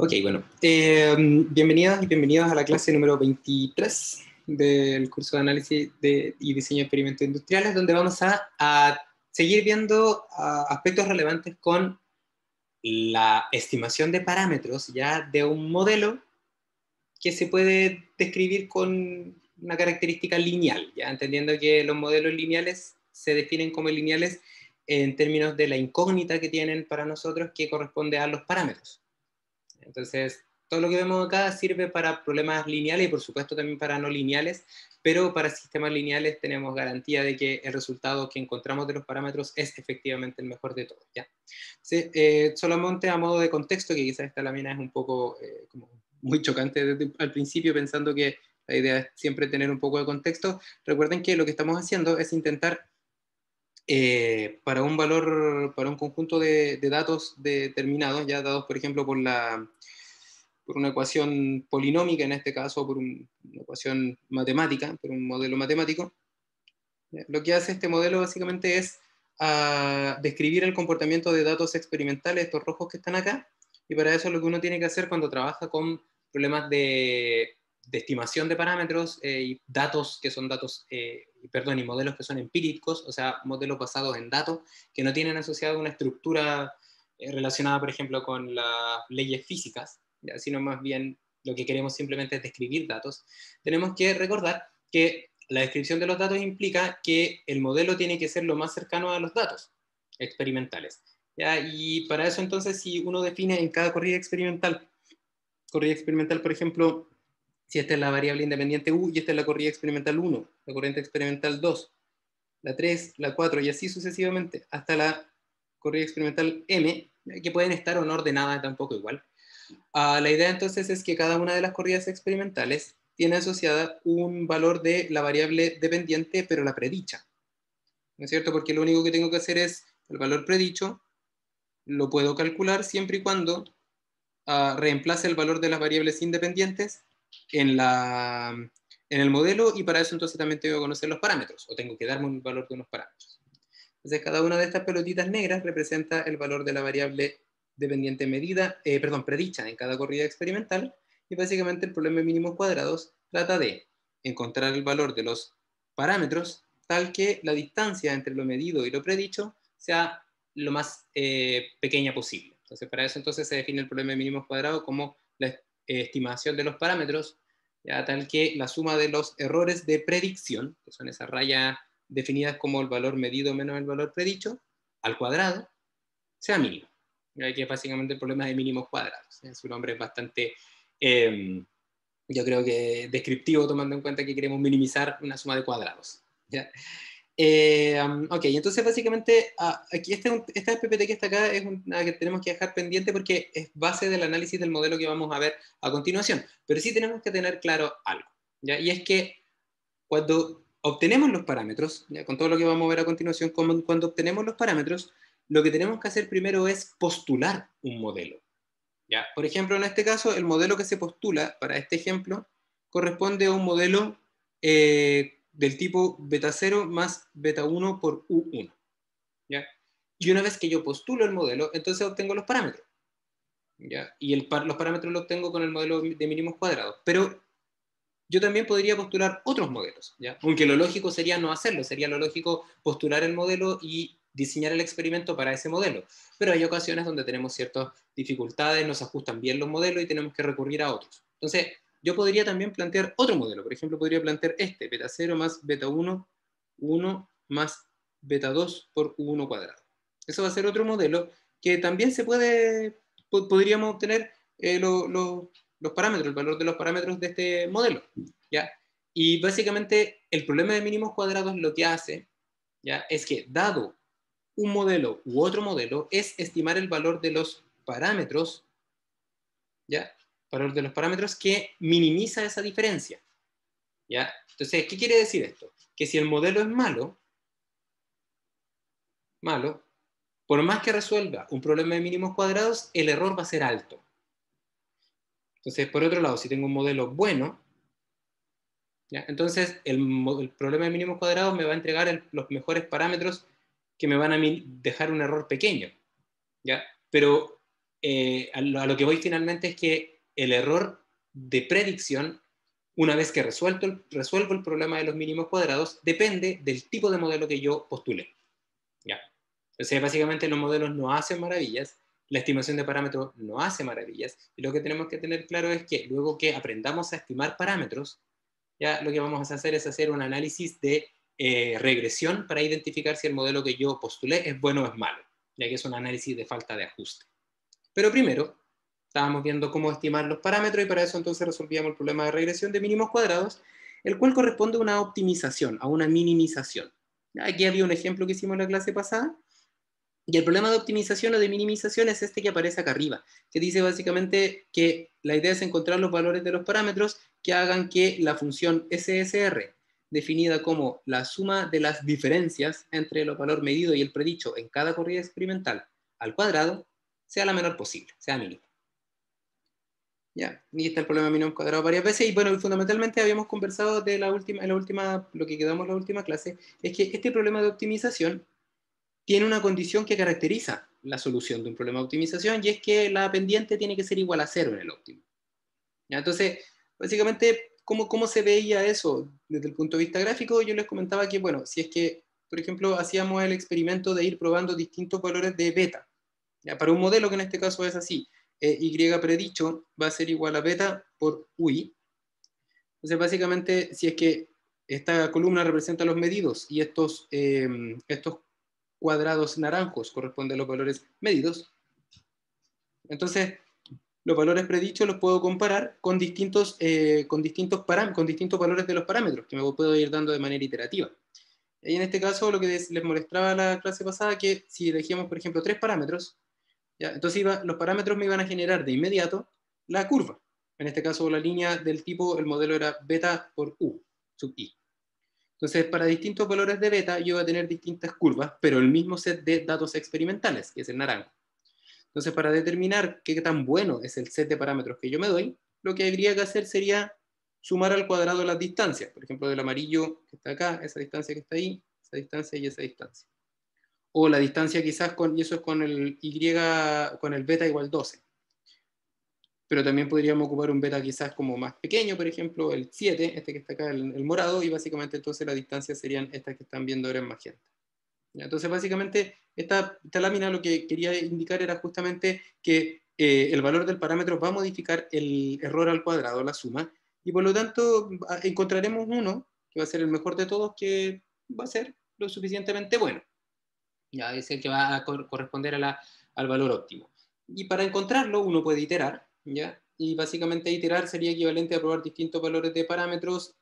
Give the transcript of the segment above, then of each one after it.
Ok, bueno, bienvenidas y bienvenidos a la clase número 23 del curso de análisis y diseño de experimentos industriales, donde vamos a seguir viendo aspectos relevantes con la estimación de parámetros ya de un modelo que se puede describir con una característica lineal, ya entendiendo que los modelos lineales se definen como lineales en términos de la incógnita que tienen para nosotros que corresponde a los parámetros. Entonces, todo lo que vemos acá sirve para problemas lineales y por supuesto también para no lineales, pero para sistemas lineales tenemos garantía de que el resultado que encontramos de los parámetros es efectivamente el mejor de todos, ¿ya? Sí, solamente a modo de contexto, que quizás esta lámina es un poco como muy chocante desde al principio, pensando que la idea es siempre tener un poco de contexto. Recuerden que lo que estamos haciendo es intentar para un valor, para un conjunto de datos determinados, ya dados, por ejemplo, por una ecuación polinómica, en este caso, por una ecuación matemática, por un modelo matemático. ¿Ya? Lo que hace este modelo básicamente es describir el comportamiento de datos experimentales, estos rojos que están acá, y para eso lo que uno tiene que hacer cuando trabaja con problemas de estimación de parámetros y datos que son datos, perdón, y modelos que son empíricos, o sea, modelos basados en datos que no tienen asociada una estructura relacionada, por ejemplo, con las leyes físicas, ¿ya? Sino más bien lo que queremos simplemente es describir datos. Tenemos que recordar que la descripción de los datos implica que el modelo tiene que ser lo más cercano a los datos experimentales, ¿ya? Y para eso entonces, si uno define en cada corrida experimental, por ejemplo, si esta es la variable independiente U y esta es la corrida experimental 1, la corriente experimental 2, la 3, la 4 y así sucesivamente hasta la corrida experimental M, que pueden estar o no ordenadas tampoco igual. La idea entonces es que cada una de las corridas experimentales tiene asociada un valor de la variable dependiente, pero la predicha, ¿no es cierto? Porque lo único que tengo que hacer es el valor predicho, lo puedo calcular siempre y cuando reemplace el valor de las variables independientes en, en el modelo, y para eso entonces también tengo que conocer los parámetros, o tengo que darme un valor de unos parámetros. Entonces cada una de estas pelotitas negras representa el valor de la variable dependiente medida, perdón, predicha en cada corrida experimental, y básicamente el problema de mínimos cuadrados trata de encontrar el valor de los parámetros tal que la distancia entre lo medido y lo predicho sea lo más pequeña posible. Entonces, para eso entonces se define el problema de mínimos cuadrados como la estimación de los parámetros, ya tal que la suma de los errores de predicción, que son esas rayas definidas como el valor medido menos el valor predicho, al cuadrado, sea mínimo. Que es básicamente el problema de mínimos cuadrados. Su nombre es bastante, yo creo que descriptivo, tomando en cuenta que queremos minimizar una suma de cuadrados. ¿Ya? Ok, entonces básicamente aquí esta PPT que está acá es una que tenemos que dejar pendiente porque es base del análisis del modelo que vamos a ver a continuación. Pero sí tenemos que tener claro algo, ¿ya? Y es que cuando obtenemos los parámetros, ¿ya? Con todo lo que vamos a ver a continuación, cuando obtenemos los parámetros, lo que tenemos que hacer primero es postular un modelo, ¿ya? Por ejemplo, en este caso, el modelo que se postula para este ejemplo corresponde a un modelo del tipo beta 0 más beta 1 por U1, ¿ya? Y una vez que yo postulo el modelo, entonces obtengo los parámetros, ¿ya? Y los parámetros los obtengo con el modelo de mínimos cuadrados. Pero yo también podría postular otros modelos, ¿ya? Aunque lo lógico sería no hacerlo, sería lo lógico postular el modelo y diseñar el experimento para ese modelo. Pero hay ocasiones donde tenemos ciertas dificultades, nos ajustan bien los modelos y tenemos que recurrir a otros. Entonces, yo podría también plantear otro modelo. Por ejemplo, podría plantear este, beta 0 más beta 1, 1 más beta 2 por U1 cuadrado. Eso va a ser otro modelo que también podríamos obtener los parámetros, el valor de los parámetros de este modelo, ¿ya? Y básicamente el problema de mínimos cuadrados lo que hace, ¿ya? Es que dado un modelo u otro modelo, es estimar el valor de los parámetros, ¿ya? Valor de los parámetros que minimiza esa diferencia, ¿ya? Entonces, ¿qué quiere decir esto? Que si el modelo es malo, por más que resuelva un problema de mínimos cuadrados, el error va a ser alto. Entonces, por otro lado, si tengo un modelo bueno, ¿ya? Entonces, el problema de mínimos cuadrados me va a entregar los mejores parámetros que me van a dejar un error pequeño, ¿ya? Pero a lo que voy finalmente es que el error de predicción, una vez que resuelvo el problema de los mínimos cuadrados, depende del tipo de modelo que yo postulé. ¿Ya? Entonces, básicamente los modelos no hacen maravillas, la estimación de parámetros no hace maravillas, y lo que tenemos que tener claro es que luego que aprendamos a estimar parámetros, ya lo que vamos a hacer es hacer un análisis de regresión para identificar si el modelo que yo postulé es bueno o es malo, ya que es un análisis de falta de ajuste. Pero primero, estábamos viendo cómo estimar los parámetros y para eso entonces resolvíamos el problema de regresión de mínimos cuadrados, el cual corresponde a una optimización, a una minimización. Aquí había un ejemplo que hicimos en la clase pasada, y el problema de optimización o de minimización es este que aparece acá arriba, que dice básicamente que la idea es encontrar los valores de los parámetros que hagan que la función SSR, definida como la suma de las diferencias entre el valor medido y el predicho en cada corrida experimental al cuadrado, sea la menor posible, sea mínima. Ya, y está el problema mínimo cuadrado varias veces, y bueno, fundamentalmente habíamos conversado de lo que quedamos en la última clase, es que este problema de optimización tiene una condición que caracteriza la solución de un problema de optimización, y es que la pendiente tiene que ser igual a cero en el óptimo. ¿Ya? Entonces, básicamente, ¿cómo se veía eso desde el punto de vista gráfico? Yo les comentaba que, bueno, si es que, por ejemplo, hacíamos el experimento de ir probando distintos valores de beta, ¿ya? Para un modelo que en este caso es así, y predicho va a ser igual a beta por UI. Entonces, básicamente, si es que esta columna representa los medidos y estos cuadrados naranjos corresponden a los valores medidos, entonces los valores predichos los puedo comparar con distintos valores de los parámetros que me puedo ir dando de manera iterativa. Y en este caso, lo que les mostraba la clase pasada, que si elegíamos, por ejemplo, 3 parámetros, ¿ya? Entonces los parámetros me iban a generar de inmediato la curva. En este caso, la línea del tipo, el modelo era beta por U, sub I. Entonces, para distintos valores de beta, yo voy a tener distintas curvas, pero el mismo set de datos experimentales, que es el naranjo. Entonces, para determinar qué tan bueno es el set de parámetros que yo me doy, lo que habría que hacer sería sumar al cuadrado las distancias. Por ejemplo, del amarillo que está acá, esa distancia que está ahí, esa distancia y esa distancia. O la distancia quizás y eso es con el con el beta igual 12. Pero también podríamos ocupar un beta quizás como más pequeño, por ejemplo, el 7, este que está acá, el morado, y básicamente entonces las distancias serían estas que están viendo ahora en magenta. Entonces, básicamente, esta lámina lo que quería indicar era justamente que el valor del parámetro va a modificar el error al cuadrado, la suma, y por lo tanto encontraremos uno que va a ser el mejor de todos, que va a ser lo suficientemente bueno. Ya es el que va a corresponder al valor óptimo. Y para encontrarlo uno puede iterar, ¿ya? Y básicamente iterar sería equivalente a probar distintos valores de parámetros,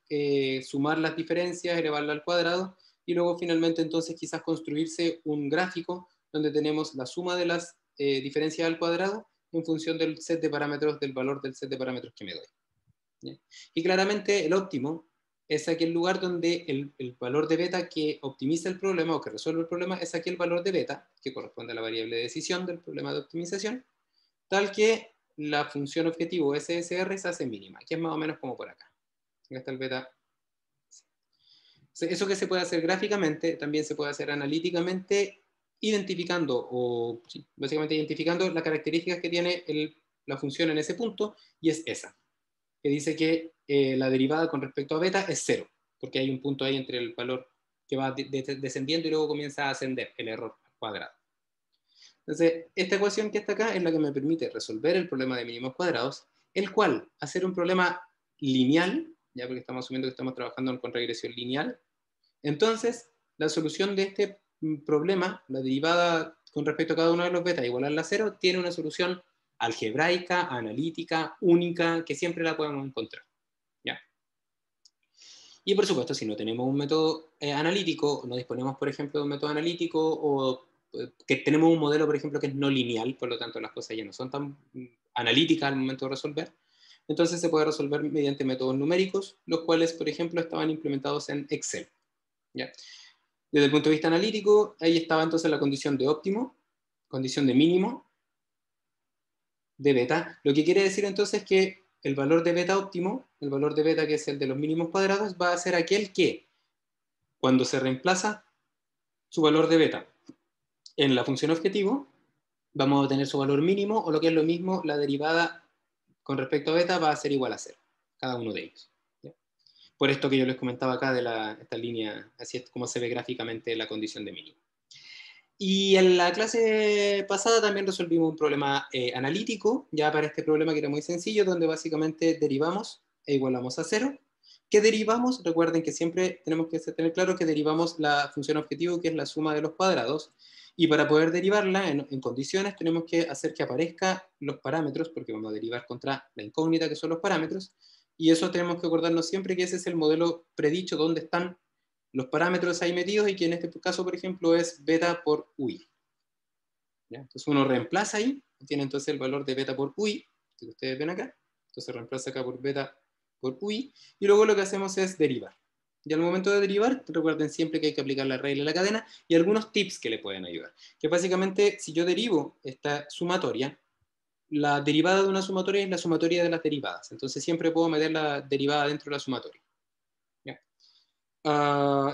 sumar las diferencias, elevarla al cuadrado, y luego finalmente entonces quizás construirse un gráfico donde tenemos la suma de las diferencias al cuadrado en función del set de parámetros, del valor del set de parámetros que me doy. ¿Ya? Y claramente el óptimo es aquel lugar donde el valor de beta que optimiza el problema o que resuelve el problema es aquel valor de beta que corresponde a la variable de decisión del problema de optimización, tal que la función objetivo SSR se hace mínima, que es más o menos como por acá. Acá está el beta. Eso que se puede hacer gráficamente, también se puede hacer analíticamente, identificando, o sí, básicamente identificando las características que tiene la función en ese punto, y es esa, que dice que la derivada con respecto a beta es 0, porque hay un punto ahí entre el valor que va descendiendo y luego comienza a ascender el error al cuadrado. Entonces, esta ecuación que está acá es la que me permite resolver el problema de mínimos cuadrados, el cual, hacer un problema lineal, ya porque estamos asumiendo que estamos trabajando con regresión lineal, entonces la solución de este problema, la derivada con respecto a cada uno de los betas igual a la 0, tiene una solución algebraica, analítica, única, que siempre la podemos encontrar. ¿Ya? Y por supuesto, si no tenemos un método analítico, no disponemos, por ejemplo, de un método analítico, o que tenemos un modelo, por ejemplo, que es no lineal, por lo tanto las cosas ya no son tan analíticas al momento de resolver, entonces se puede resolver mediante métodos numéricos, los cuales, por ejemplo, estaban implementados en Excel. ¿Ya? Desde el punto de vista analítico, ahí estaba entonces la condición de óptimo, condición de mínimo, de beta, lo que quiere decir entonces que el valor de beta óptimo, el valor de beta que es el de los mínimos cuadrados, va a ser aquel que, cuando se reemplaza su valor de beta en la función objetivo, vamos a obtener su valor mínimo, o lo que es lo mismo, la derivada con respecto a beta va a ser igual a 0, cada uno de ellos. ¿Ya? Por esto que yo les comentaba acá de esta línea, así es como se ve gráficamente la condición de mínimo. Y en la clase pasada también resolvimos un problema analítico, ya para este problema que era muy sencillo, donde básicamente derivamos e igualamos a 0. ¿Qué derivamos? Recuerden que siempre tenemos que tener claro que derivamos la función objetivo, que es la suma de los cuadrados, y para poder derivarla en condiciones tenemos que hacer que aparezcan los parámetros, porque vamos a derivar contra la incógnita que son los parámetros, y eso tenemos que acordarnos siempre que ese es el modelo predicho donde están los parámetros ahí metidos, y que en este caso, por ejemplo, es beta por UI. ¿Ya? Entonces uno reemplaza ahí, tiene entonces el valor de beta por UI, que ustedes ven acá, entonces reemplaza acá por beta por UI, y luego lo que hacemos es derivar. Y al momento de derivar, recuerden siempre que hay que aplicar la regla de la cadena y algunos tips que le pueden ayudar. Que básicamente, si yo derivo esta sumatoria, la derivada de una sumatoria es la sumatoria de las derivadas. Entonces siempre puedo meter la derivada dentro de la sumatoria. ¿Ya?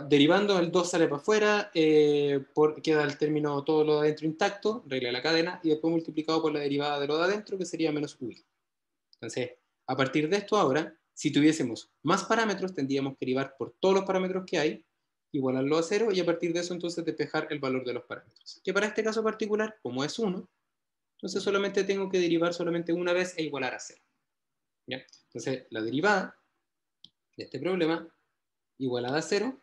Derivando, el 2 sale para afuera, queda el término todo lo de adentro intacto, regla de la cadena, y después multiplicado por la derivada de lo de adentro, que sería menos UI. Entonces, a partir de esto ahora, si tuviésemos más parámetros, tendríamos que derivar por todos los parámetros que hay, igualarlo a 0, y a partir de eso entonces despejar el valor de los parámetros. Que para este caso particular, como es 1, entonces solamente tengo que derivar solamente una vez e igualar a 0. ¿Ya? Entonces, la derivada de este problema, igualada a 0,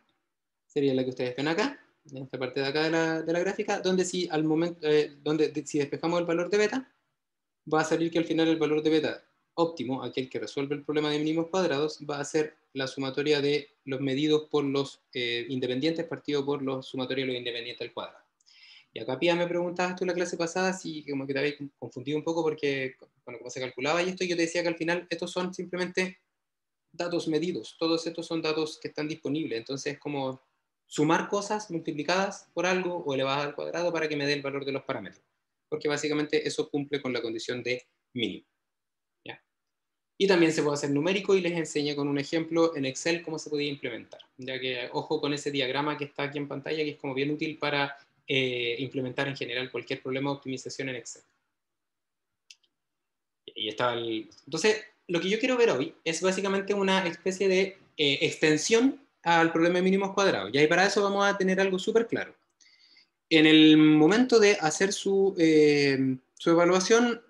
sería la que ustedes ven acá, en esta parte de acá de la gráfica, donde si al momento, si despejamos el valor de beta, va a salir que al final el valor de beta óptimo, aquel que resuelve el problema de mínimos cuadrados, va a ser la sumatoria de los medidos por los independientes partido por los sumatorios de los independientes al cuadrado. Y acá, Pía, me preguntabas tú en la clase pasada si como que te habías confundido un poco porque, bueno, cómo se calculaba y esto, yo te decía que al final estos son simplemente datos medidos, todos estos son datos que están disponibles, entonces es como sumar cosas multiplicadas por algo o elevadas al cuadrado para que me dé el valor de los parámetros, porque básicamente eso cumple con la condición de mínimo. ¿Ya? Y también se puede hacer numérico, y les enseño con un ejemplo en Excel cómo se podía implementar, ya que ojo con ese diagrama que está aquí en pantalla, que es como bien útil para implementar en general cualquier problema de optimización en Excel. Y está Entonces, lo que yo quiero ver hoy es básicamente una especie de extensión al problema de mínimos cuadrados. Y para eso vamos a tener algo súper claro. En el momento de hacer su evaluación,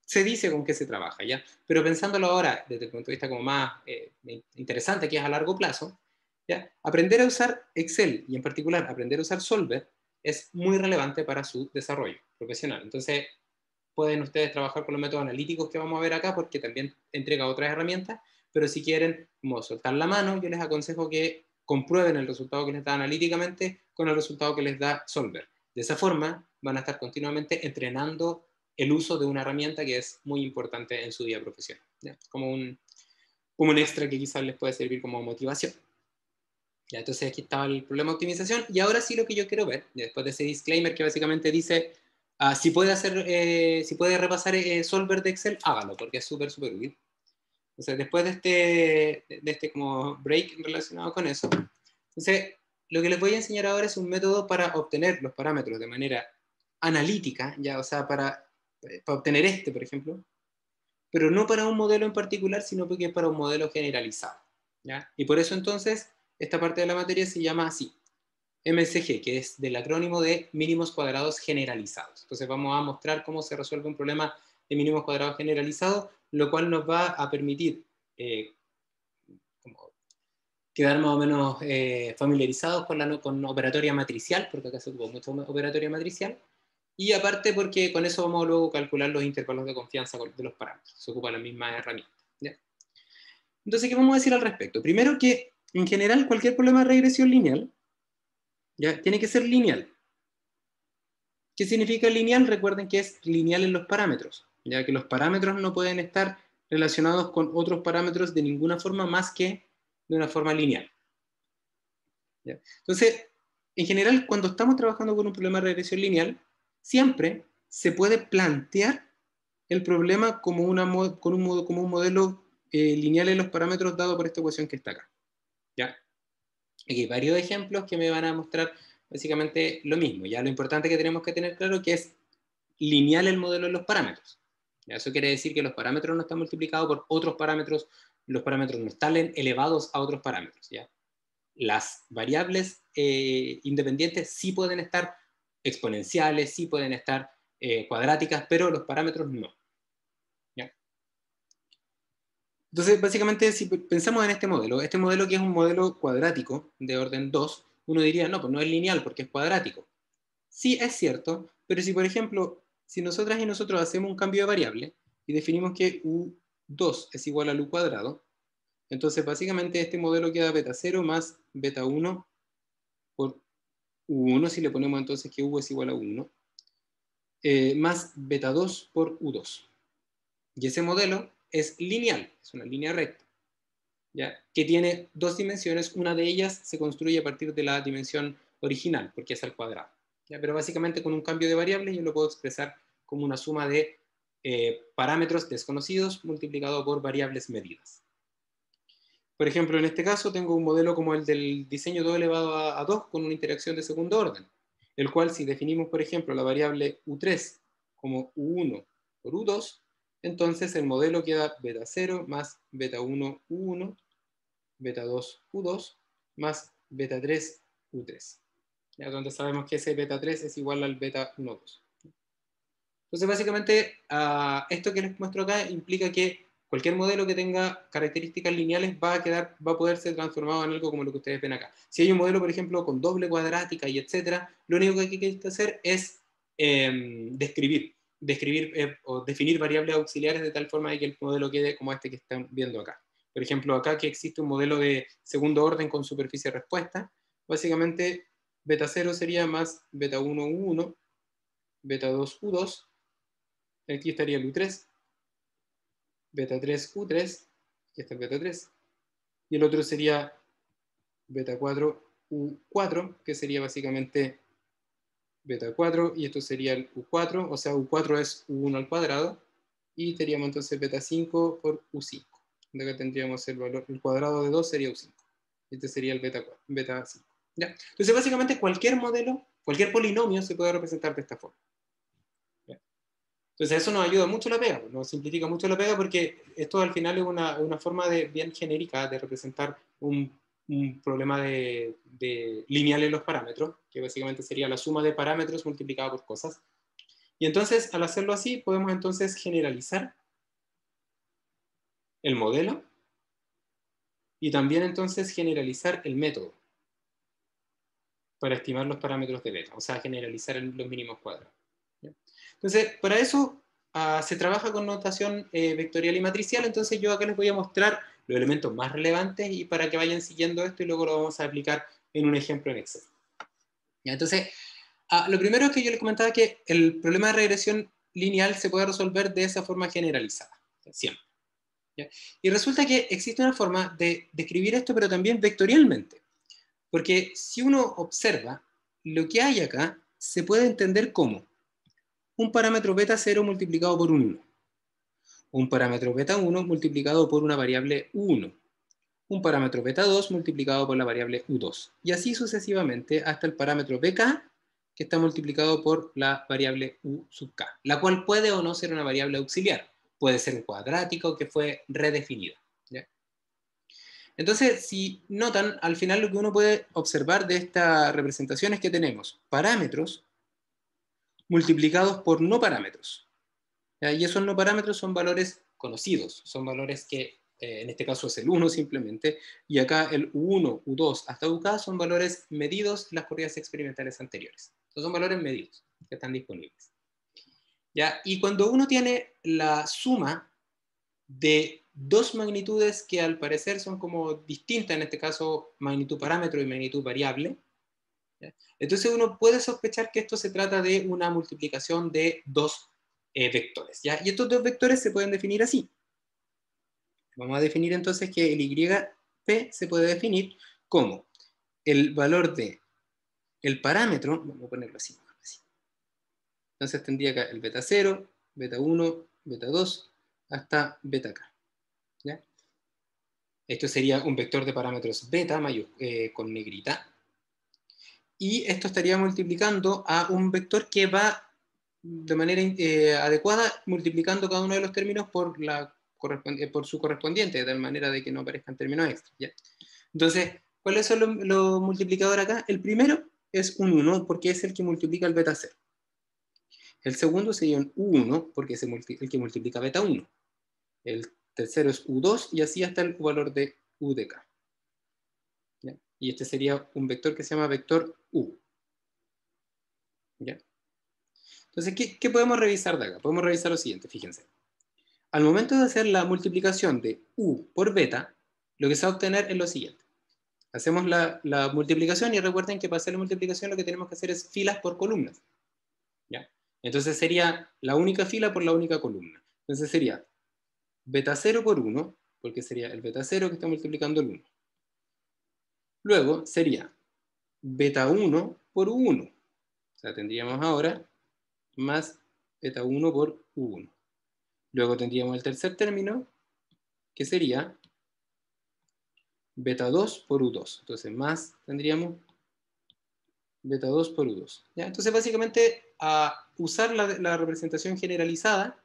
se dice con qué se trabaja, ¿ya? Pero pensándolo ahora desde el punto de vista como más interesante, que es a largo plazo, ¿ya? Aprender a usar Excel, y en particular aprender a usar Solver, es muy relevante para su desarrollo profesional. Entonces, pueden ustedes trabajar con los métodos analíticos que vamos a ver acá, porque también entrega otras herramientas, pero si quieren como soltar la mano, yo les aconsejo que comprueben el resultado que les da analíticamente con el resultado que les da Solver. De esa forma van a estar continuamente entrenando el uso de una herramienta que es muy importante en su vida profesional, ¿ya? Como un extra que quizás les puede servir como motivación. Ya, entonces aquí estaba el problema de optimización, y ahora sí lo que yo quiero ver, después de ese disclaimer que básicamente dice, si puede repasar Solver de Excel, hágalo, porque es súper, súper útil. Entonces, después de este como break relacionado con eso, entonces, lo que les voy a enseñar ahora es un método para obtener los parámetros de manera analítica, ya, o sea, para obtener por ejemplo, pero no para un modelo en particular, sino porque es para un modelo generalizado, ¿ya? Y por eso entonces, esta parte de la materia se llama así, MCG, que es del acrónimo de mínimos cuadrados generalizados. Entonces vamos a mostrar cómo se resuelve un problema de mínimos cuadrados generalizados, lo cual nos va a permitir como quedar más o menos familiarizados con operatoria matricial, porque acá se ocupa mucho operatoria matricial, y aparte porque con eso vamos a luego calcular los intervalos de confianza de los parámetros. Se ocupa la misma herramienta, ¿ya? Entonces, ¿qué vamos a decir al respecto? Primero que, en general, cualquier problema de regresión lineal, ¿ya? Tiene que ser lineal. ¿Qué significa lineal? Recuerden que es lineal en los parámetros, ya que los parámetros no pueden estar relacionados con otros parámetros de ninguna forma más que de una forma lineal. ¿Ya? Entonces, en general, cuando estamos trabajando con un problema de regresión lineal, siempre se puede plantear el problema como un modelo lineal en los parámetros dado por esta ecuación que está acá. ¿Ya? Aquí hay varios ejemplos que me van a mostrar básicamente lo mismo. Ya lo importante que tenemos que tener claro que es lineal el modelo de los parámetros. Eso quiere decir que los parámetros no están multiplicados por otros parámetros, los parámetros no están elevados a otros parámetros. ¿Ya? Las variables independientes sí pueden estar exponenciales, sí pueden estar cuadráticas, pero los parámetros no. ¿Ya? Entonces, básicamente, si pensamos en este modelo que es un modelo cuadrático de orden 2, uno diría, no, pues no es lineal porque es cuadrático. Sí, es cierto, pero si, por ejemplo, si nosotras y nosotros hacemos un cambio de variable y definimos que u2 es igual al u cuadrado, entonces básicamente este modelo queda beta 0 más beta 1 por u1, si le ponemos entonces que u es igual a 1, más beta 2 por u2. Y ese modelo es lineal, es una línea recta, ¿ya? Que tiene dos dimensiones, una de ellas se construye a partir de la dimensión original, porque es al cuadrado. ¿Ya? Pero básicamente con un cambio de variables yo lo puedo expresar como una suma de parámetros desconocidos multiplicado por variables medidas. Por ejemplo, en este caso tengo un modelo como el del diseño 2 elevado a 2 con una interacción de segundo orden, el cual si definimos, por ejemplo, la variable u3 como u1 por u2, entonces el modelo queda beta 0 más beta 1 u1, beta 2 u2, más beta 3 u3. ¿Ya? Donde sabemos que ese beta 3 es igual al beta 1 2. Entonces, básicamente, esto que les muestro acá implica que cualquier modelo que tenga características lineales va a poder ser transformado en algo como lo que ustedes ven acá. Si hay un modelo, por ejemplo, con doble cuadrática y etcétera, lo único que hay que hacer es describir o definir variables auxiliares de tal forma de que el modelo quede como este que están viendo acá. Por ejemplo, acá que existe un modelo de segundo orden con superficie respuesta, básicamente beta 0 sería más beta 1 u1, beta 2 u2, aquí estaría el U3, beta 3 U3, aquí está el beta 3, y el otro sería beta 4 U4, que sería básicamente beta 4, y esto sería el U4, o sea, U4 es U1 al cuadrado, y teníamos entonces beta 5 por U5, donde acá tendríamos el valor, el cuadrado de 2 sería U5, este sería el beta 4, beta 5. ¿Ya? Entonces, básicamente cualquier modelo, cualquier polinomio se puede representar de esta forma. Entonces eso nos ayuda mucho la pega, nos simplifica mucho la pega porque esto al final es una forma bien genérica de representar un problema de lineal en los parámetros, que básicamente sería la suma de parámetros multiplicada por cosas. Y entonces al hacerlo así podemos entonces generalizar el modelo y también entonces generalizar el método para estimar los parámetros de beta, o sea, generalizar los mínimos cuadrados. ¿Ya? Entonces, para eso se trabaja con notación vectorial y matricial, entonces yo acá les voy a mostrar los elementos más relevantes y para que vayan siguiendo esto y luego lo vamos a aplicar en un ejemplo en Excel. ¿Ya? Entonces, lo primero es que yo les comentaba que el problema de regresión lineal se puede resolver de esa forma generalizada, siempre. ¿Ya? Y resulta que existe una forma de describir esto, pero también vectorialmente. Porque si uno observa, lo que hay acá se puede entender como un parámetro beta 0 multiplicado por un 1, un parámetro beta 1 multiplicado por una variable u1, un parámetro beta 2 multiplicado por la variable u2, y así sucesivamente hasta el parámetro bk, que está multiplicado por la variable u sub k, la cual puede o no ser una variable auxiliar, puede ser un cuadrático que fue redefinida. ¿Ya? Entonces, si notan, al final lo que uno puede observar de esta representación es que tenemos parámetros multiplicados por no parámetros. ¿Ya? Y esos no parámetros son valores conocidos, son valores que en este caso es el 1 simplemente, y acá el U1, U2 hasta UK son valores medidos en las corridas experimentales anteriores. Entonces son valores medidos que están disponibles. ¿Ya? Y cuando uno tiene la suma de dos magnitudes que al parecer son como distintas, en este caso magnitud parámetro y magnitud variable, ¿ya? Entonces uno puede sospechar que esto se trata de una multiplicación de dos vectores, ¿ya? Y estos dos vectores se pueden definir así. Vamos a definir entonces que el YP se puede definir como el valor de el parámetro, vamos a ponerlo así. Entonces tendría acá el beta 0, beta 1, beta 2, hasta beta k. ¿Ya? Esto sería un vector de parámetros beta con negrita. Y esto estaría multiplicando a un vector que va de manera adecuada, multiplicando cada uno de los términos por su correspondiente, de tal manera de que no aparezcan términos extras, ¿ya? Entonces, ¿cuáles son los multiplicadores acá? El primero es un 1, porque es el que multiplica el beta 0. El segundo sería un U1, porque es el que multiplica beta 1. El tercero es U2, y así hasta el valor de U de K. ¿Ya? Y este sería un vector que se llama vector U. ¿Ya? Entonces, ¿qué podemos revisar de acá? Podemos revisar lo siguiente, fíjense. Al momento de hacer la multiplicación de U por beta, lo que se va a obtener es lo siguiente. Hacemos la multiplicación y recuerden que para hacer la multiplicación lo que tenemos que hacer es filas por columnas. ¿Ya? Entonces sería la única fila por la única columna. Entonces sería beta 0 por 1, porque sería el beta 0 que está multiplicando el 1. Luego sería beta 1 por U1. O sea, tendríamos ahora más beta 1 por U1. Luego tendríamos el tercer término, que sería beta 2 por U2. Entonces, más tendríamos beta 2 por U2. ¿Ya? Entonces, básicamente, usar la representación generalizada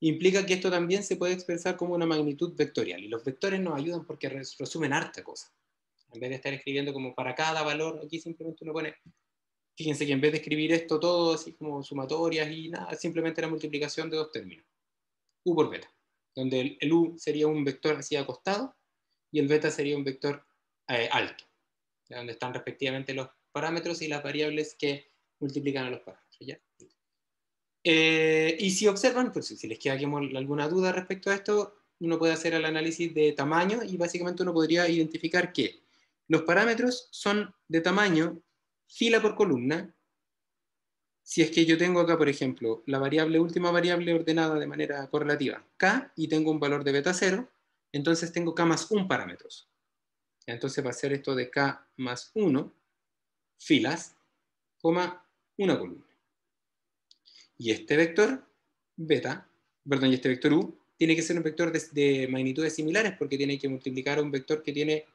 implica que esto también se puede expresar como una magnitud vectorial. Y los vectores nos ayudan porque resumen harta cosa. En vez de estar escribiendo como para cada valor, aquí simplemente uno pone, fíjense que en vez de escribir esto todo así como sumatorias y nada, simplemente la multiplicación de dos términos. U por beta, donde el U sería un vector así acostado y el beta sería un vector alto, donde están respectivamente los parámetros y las variables que multiplican a los parámetros. ¿Ya? Y si observan, pues si les queda alguna duda respecto a esto, uno puede hacer el análisis de tamaño y básicamente uno podría identificar que los parámetros son de tamaño fila por columna. Si es que yo tengo acá, por ejemplo, la última variable ordenada de manera correlativa, k, y tengo un valor de beta 0, entonces tengo k más 1 parámetros. Entonces va a ser esto de k más 1 filas, una columna. Y este vector beta, perdón, y este vector u, tiene que ser un vector de magnitudes similares porque tiene que multiplicar a un vector que tiene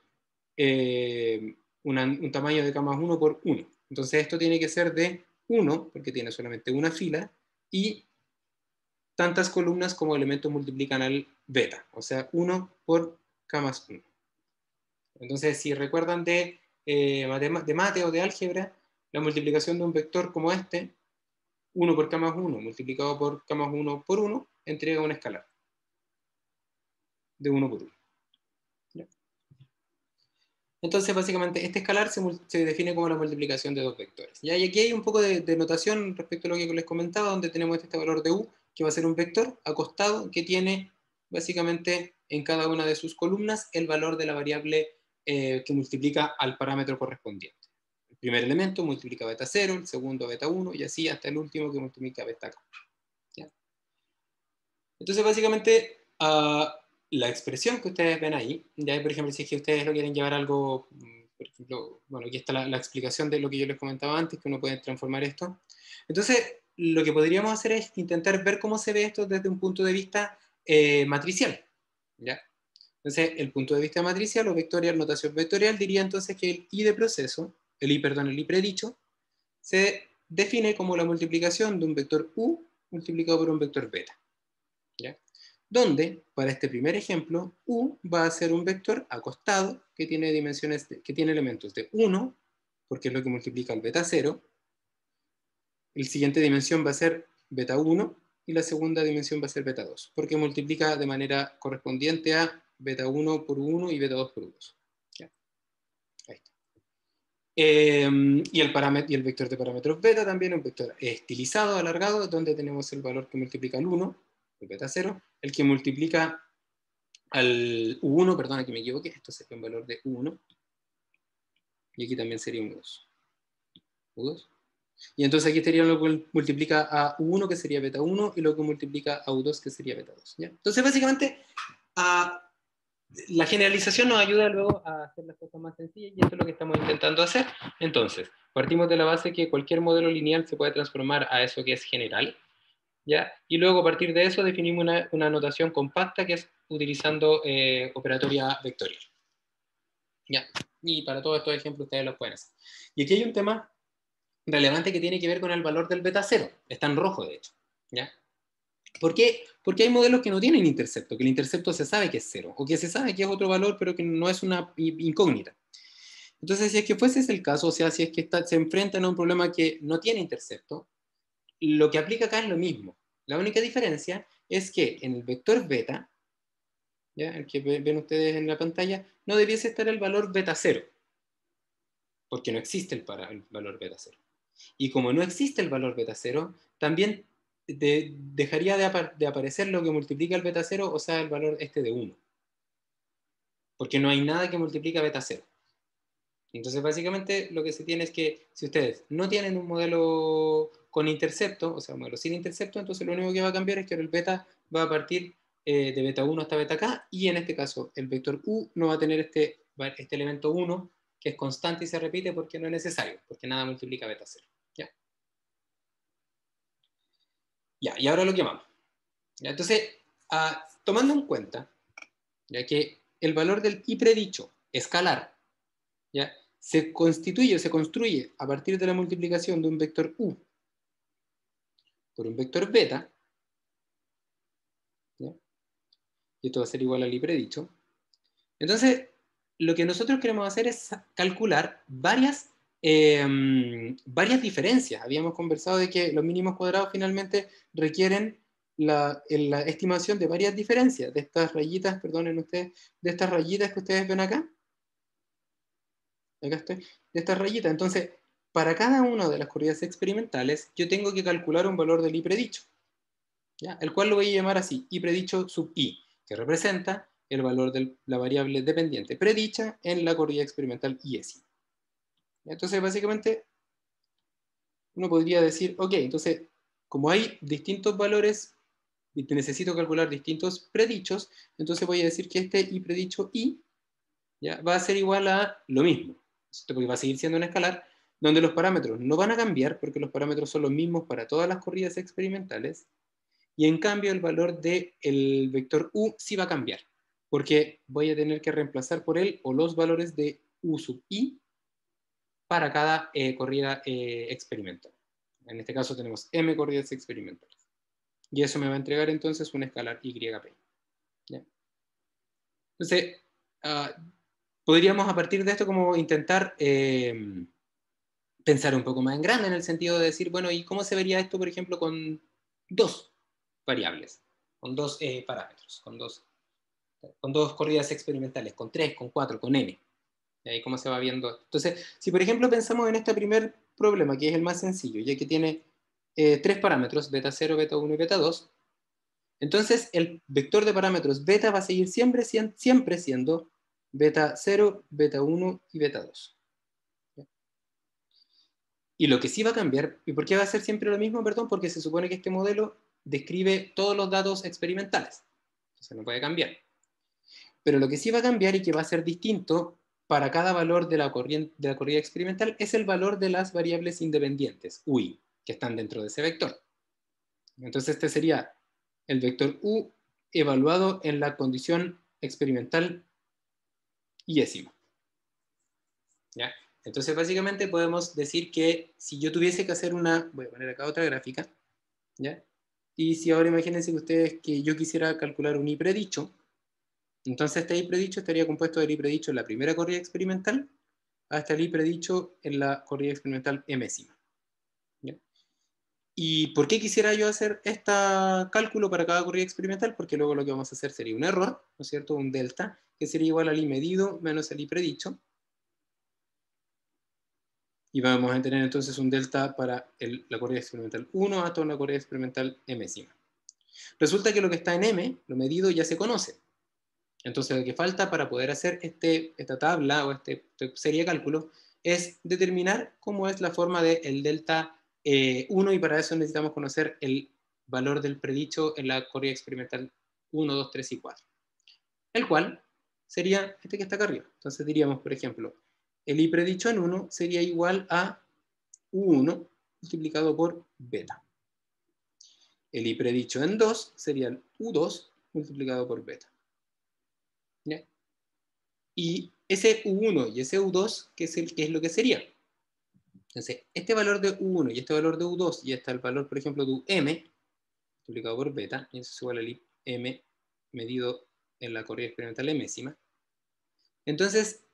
un tamaño de k más 1 por 1. Entonces esto tiene que ser de 1, porque tiene solamente una fila, y tantas columnas como elementos multiplican al beta, o sea, 1 por k más 1. Entonces, si recuerdan de mate o de álgebra, la multiplicación de un vector como este, 1 por k más 1 multiplicado por k más 1 por 1, entrega un escalar de 1 por 1. ¿Ya? Entonces, básicamente, este escalar se define como la multiplicación de dos vectores. ¿Ya? Y aquí hay un poco de notación respecto a lo que les comentaba, donde tenemos este valor de u, que va a ser un vector acostado que tiene básicamente en cada una de sus columnas el valor de la variable que multiplica al parámetro correspondiente. El primer elemento multiplica beta 0, el segundo beta 1, y así hasta el último que multiplica beta k. ¿Ya? Entonces, básicamente, la expresión que ustedes ven ahí, ya por ejemplo, si es que ustedes lo quieren llevar a algo, por ejemplo, bueno, aquí está la explicación de lo que yo les comentaba antes, que uno puede transformar esto. Entonces, lo que podríamos hacer es intentar ver cómo se ve esto desde un punto de vista matricial. ¿Ya? Entonces, el punto de vista matricial o vectorial, notación vectorial, diría entonces que el i de proceso, el i predicho, se define como la multiplicación de un vector u multiplicado por un vector beta. ¿Ya? Donde, para este primer ejemplo, u va a ser un vector acostado que tiene que tiene elementos de 1, porque es lo que multiplica el beta 0. El siguiente dimensión va a ser beta 1 y la segunda dimensión va a ser beta 2, porque multiplica de manera correspondiente a beta 1 por 1 y beta 2 por 2. ¿Ya? Ahí está. Y el vector de parámetros beta también es un vector estilizado, alargado, donde tenemos el valor que multiplica el 1, el beta 0, el que multiplica al U1, perdón, aquí me equivoqué, esto sería un valor de U1, y aquí también sería un U2. U2. Y entonces aquí estaría lo que multiplica a U1, que sería beta 1, y lo que multiplica a U2, que sería beta 2. ¿Ya? Entonces, básicamente, la generalización nos ayuda luego a hacer las cosas más sencillas, y esto es lo que estamos intentando hacer. Entonces, partimos de la base que cualquier modelo lineal se puede transformar a eso que es general, ¿ya? Y luego a partir de eso definimos una notación compacta que es utilizando operatoria vectorial. ¿Ya? Y para todos estos ejemplos ustedes los pueden hacer. Y aquí hay un tema relevante que tiene que ver con el valor del beta 0. Está en rojo, de hecho. ¿Ya? ¿Por qué? Porque hay modelos que no tienen intercepto, que el intercepto se sabe que es 0, o que se sabe que es otro valor, pero que no es una incógnita. Entonces, si es que fuese ese el caso, o sea, si es que se enfrentan a un problema que no tiene intercepto, lo que aplica acá es lo mismo. La única diferencia es que en el vector beta, ¿ya? El que ven ustedes en la pantalla, no debiese estar el valor beta 0, porque no existe el valor beta 0. Y como no existe el valor beta 0, también dejaría de aparecer lo que multiplica el beta 0, o sea, el valor este de 1. Porque no hay nada que multiplica beta 0. Entonces, básicamente, lo que se tiene es que si ustedes no tienen un modelo con intercepto, o sea, un modelo sin intercepto, entonces lo único que va a cambiar es que el beta va a partir de beta 1 hasta beta k, y en este caso el vector u no va a tener este elemento 1, que es constante y se repite porque no es necesario, porque nada multiplica beta 0. ¿Ya? Ya, y ahora lo llamamos. ¿Ya? Entonces, tomando en cuenta ya que el valor del i predicho escalar, ¿ya? Se constituye o se construye a partir de la multiplicación de un vector u por un vector beta, ¿ya? Y esto va a ser igual al i predicho. Entonces, lo que nosotros queremos hacer es calcular varias diferencias. Habíamos conversado de que los mínimos cuadrados finalmente requieren la estimación de varias diferencias, de estas rayitas, perdonen ustedes, de estas rayitas que ustedes ven acá. Acá estoy, de estas rayitas. Entonces, para cada una de las corridas experimentales, yo tengo que calcular un valor del i predicho, ¿ya? El cual lo voy a llamar así, i predicho sub i, que representa el valor de la variable dependiente predicha en la corrida experimental IESI. Entonces, básicamente, uno podría decir, ok, entonces, como hay distintos valores y necesito calcular distintos predichos, entonces voy a decir que este i predicho i, ¿ya? Va a ser igual a lo mismo, porque va a seguir siendo un escalar, donde los parámetros no van a cambiar, porque los parámetros son los mismos para todas las corridas experimentales, y en cambio el valor del vector u sí va a cambiar, porque voy a tener que reemplazar por él o los valores de u sub i para cada corrida experimental. En este caso tenemos m corridas experimentales. Y eso me va a entregar entonces un escalar YP. ¿Ya? Entonces, podríamos a partir de esto como intentar pensar un poco más en grande, en el sentido de decir, bueno, ¿y cómo se vería esto, por ejemplo, con dos variables, con dos parámetros, con dos corridas experimentales, con 3, con 4, con n? ¿Y ahí cómo se va viendo? Entonces, si por ejemplo pensamos en este primer problema, que es el más sencillo, ya que tiene 3 parámetros, beta 0, beta 1 y beta 2, entonces el vector de parámetros beta va a seguir siempre siendo beta 0, beta 1 y beta 2. Y lo que sí va a cambiar, ¿y por qué va a ser siempre lo mismo? Perdón, porque se supone que este modelo describe todos los datos experimentales. Entonces no puede cambiar. Pero lo que sí va a cambiar y que va a ser distinto para cada valor de la corrida experimental es el valor de las variables independientes, UI, que están dentro de ese vector. Entonces este sería el vector U evaluado en la condición experimental iésima. ¿Ya? Entonces básicamente podemos decir que si yo tuviese que hacer una, voy a poner acá otra gráfica, ¿ya? Y si ahora imagínense que ustedes que yo quisiera calcular un i predicho, entonces este i predicho estaría compuesto del i predicho en la primera corrida experimental hasta el i predicho en la corrida experimental mésima. ¿Ya? ¿Y por qué quisiera yo hacer este cálculo para cada corrida experimental? Porque luego lo que vamos a hacer sería un error, ¿no es cierto? Un delta, que sería igual al i medido menos el i predicho. Y vamos a tener entonces un delta para la corrida experimental 1 hasta una corrida experimental mésima. Resulta que lo que está en m, lo medido, ya se conoce. Entonces lo que falta para poder hacer esta tabla o esta serie de cálculos es determinar cómo es la forma del delta 1, y para eso necesitamos conocer el valor del predicho en la corrida experimental 1, 2, 3 y 4. El cual sería este que está acá arriba. Entonces diríamos, por ejemplo, el i predicho en 1 sería igual a u1 multiplicado por beta. El i predicho en 2 sería el u2 multiplicado por beta. ¿Ya? Y ese u1 y ese u2, ¿qué es lo que sería? Entonces, este valor de U1 y este valor de U2, y este el valor, por ejemplo, de UM, multiplicado por beta, y eso es igual al M medido en la corrida experimental emésima. Entonces,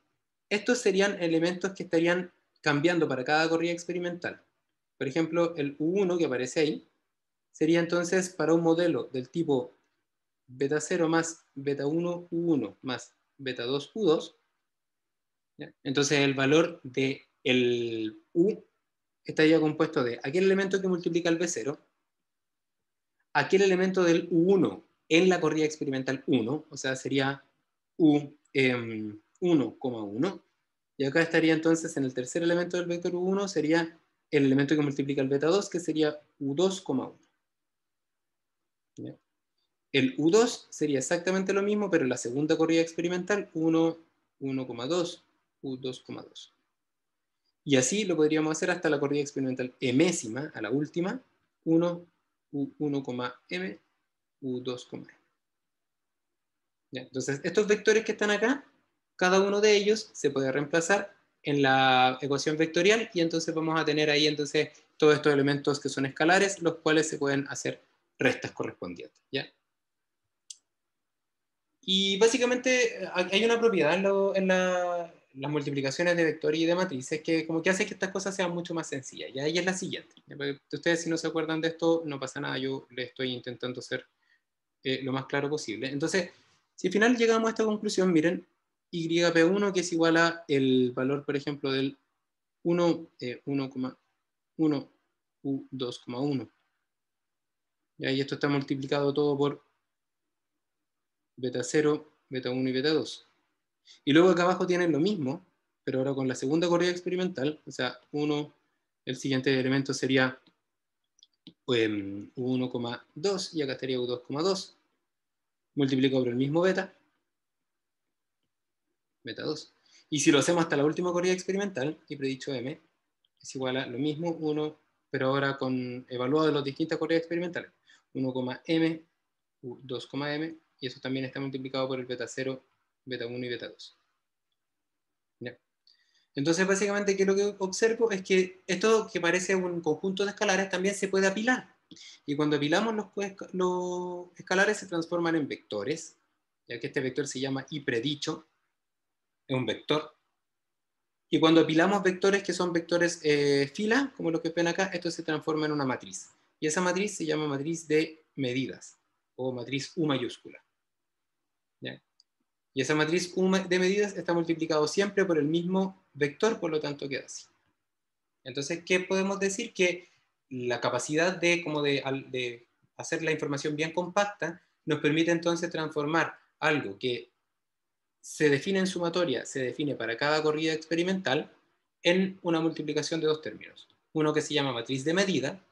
estos serían elementos que estarían cambiando para cada corrida experimental. Por ejemplo, el U1 que aparece ahí, sería entonces para un modelo del tipo beta 0 más beta 1 U1 más beta 2 U2. ¿Ya? Entonces el valor del U estaría compuesto de aquel elemento que multiplica el B0, aquel elemento del U1 en la corrida experimental 1, o sea, sería U 1,1. Y acá estaría entonces en el tercer elemento del vector U1, sería el elemento que multiplica el beta 2, que sería U2,1. ¿Ya? El U2 sería exactamente lo mismo, pero en la segunda corrida experimental, 1, 1,2, U2,2. Y así lo podríamos hacer hasta la corrida experimental emésima, a la última, 1, U1,m, U2,m. Entonces, estos vectores que están acá, cada uno de ellos se puede reemplazar en la ecuación vectorial y entonces vamos a tener ahí entonces todos estos elementos que son escalares, los cuales se pueden hacer restas correspondientes, ¿ya? Y básicamente hay una propiedad las multiplicaciones de vectores y de matrices que como que hace que estas cosas sean mucho más sencillas. Y ahí es la siguiente. Ustedes si no se acuerdan de esto, no pasa nada, yo le estoy intentando ser lo más claro posible. Entonces, si al final llegamos a esta conclusión, miren, YP1 que es igual a el valor, por ejemplo, del 1,1 U2,1. Y ahí esto está multiplicado todo por beta 0, beta 1 y beta 2. Y luego acá abajo tienen lo mismo, pero ahora con la segunda corrida experimental, o sea, el siguiente elemento sería U1,2 y acá estaría U2,2, multiplicado por el mismo beta, beta 2. Y si lo hacemos hasta la última corrida experimental, y predicho M, es igual a lo mismo, 1, pero ahora evaluado de las distintas corridas experimentales, 1,m, U2,m, y eso también está multiplicado por el beta 0, beta 1 y beta 2. ¿Ya? Entonces, básicamente, ¿qué es lo que observo? Es que esto que parece un conjunto de escalares también se puede apilar. Y cuando apilamos los escalares se transforman en vectores, ya que este vector se llama y predicho, es un vector. Y cuando apilamos vectores que son vectores fila, como lo que ven acá, esto se transforma en una matriz. Y esa matriz se llama matriz de medidas, o matriz U mayúscula. ¿Ya? Y esa matriz U de medidas está multiplicado siempre por el mismo vector, por lo tanto queda así. Entonces, ¿qué podemos decir? Que la capacidad de hacer la información bien compacta nos permite entonces transformar algo que se define en sumatoria, se define para cada corrida experimental, en una multiplicación de dos términos. Uno que se llama matriz de medida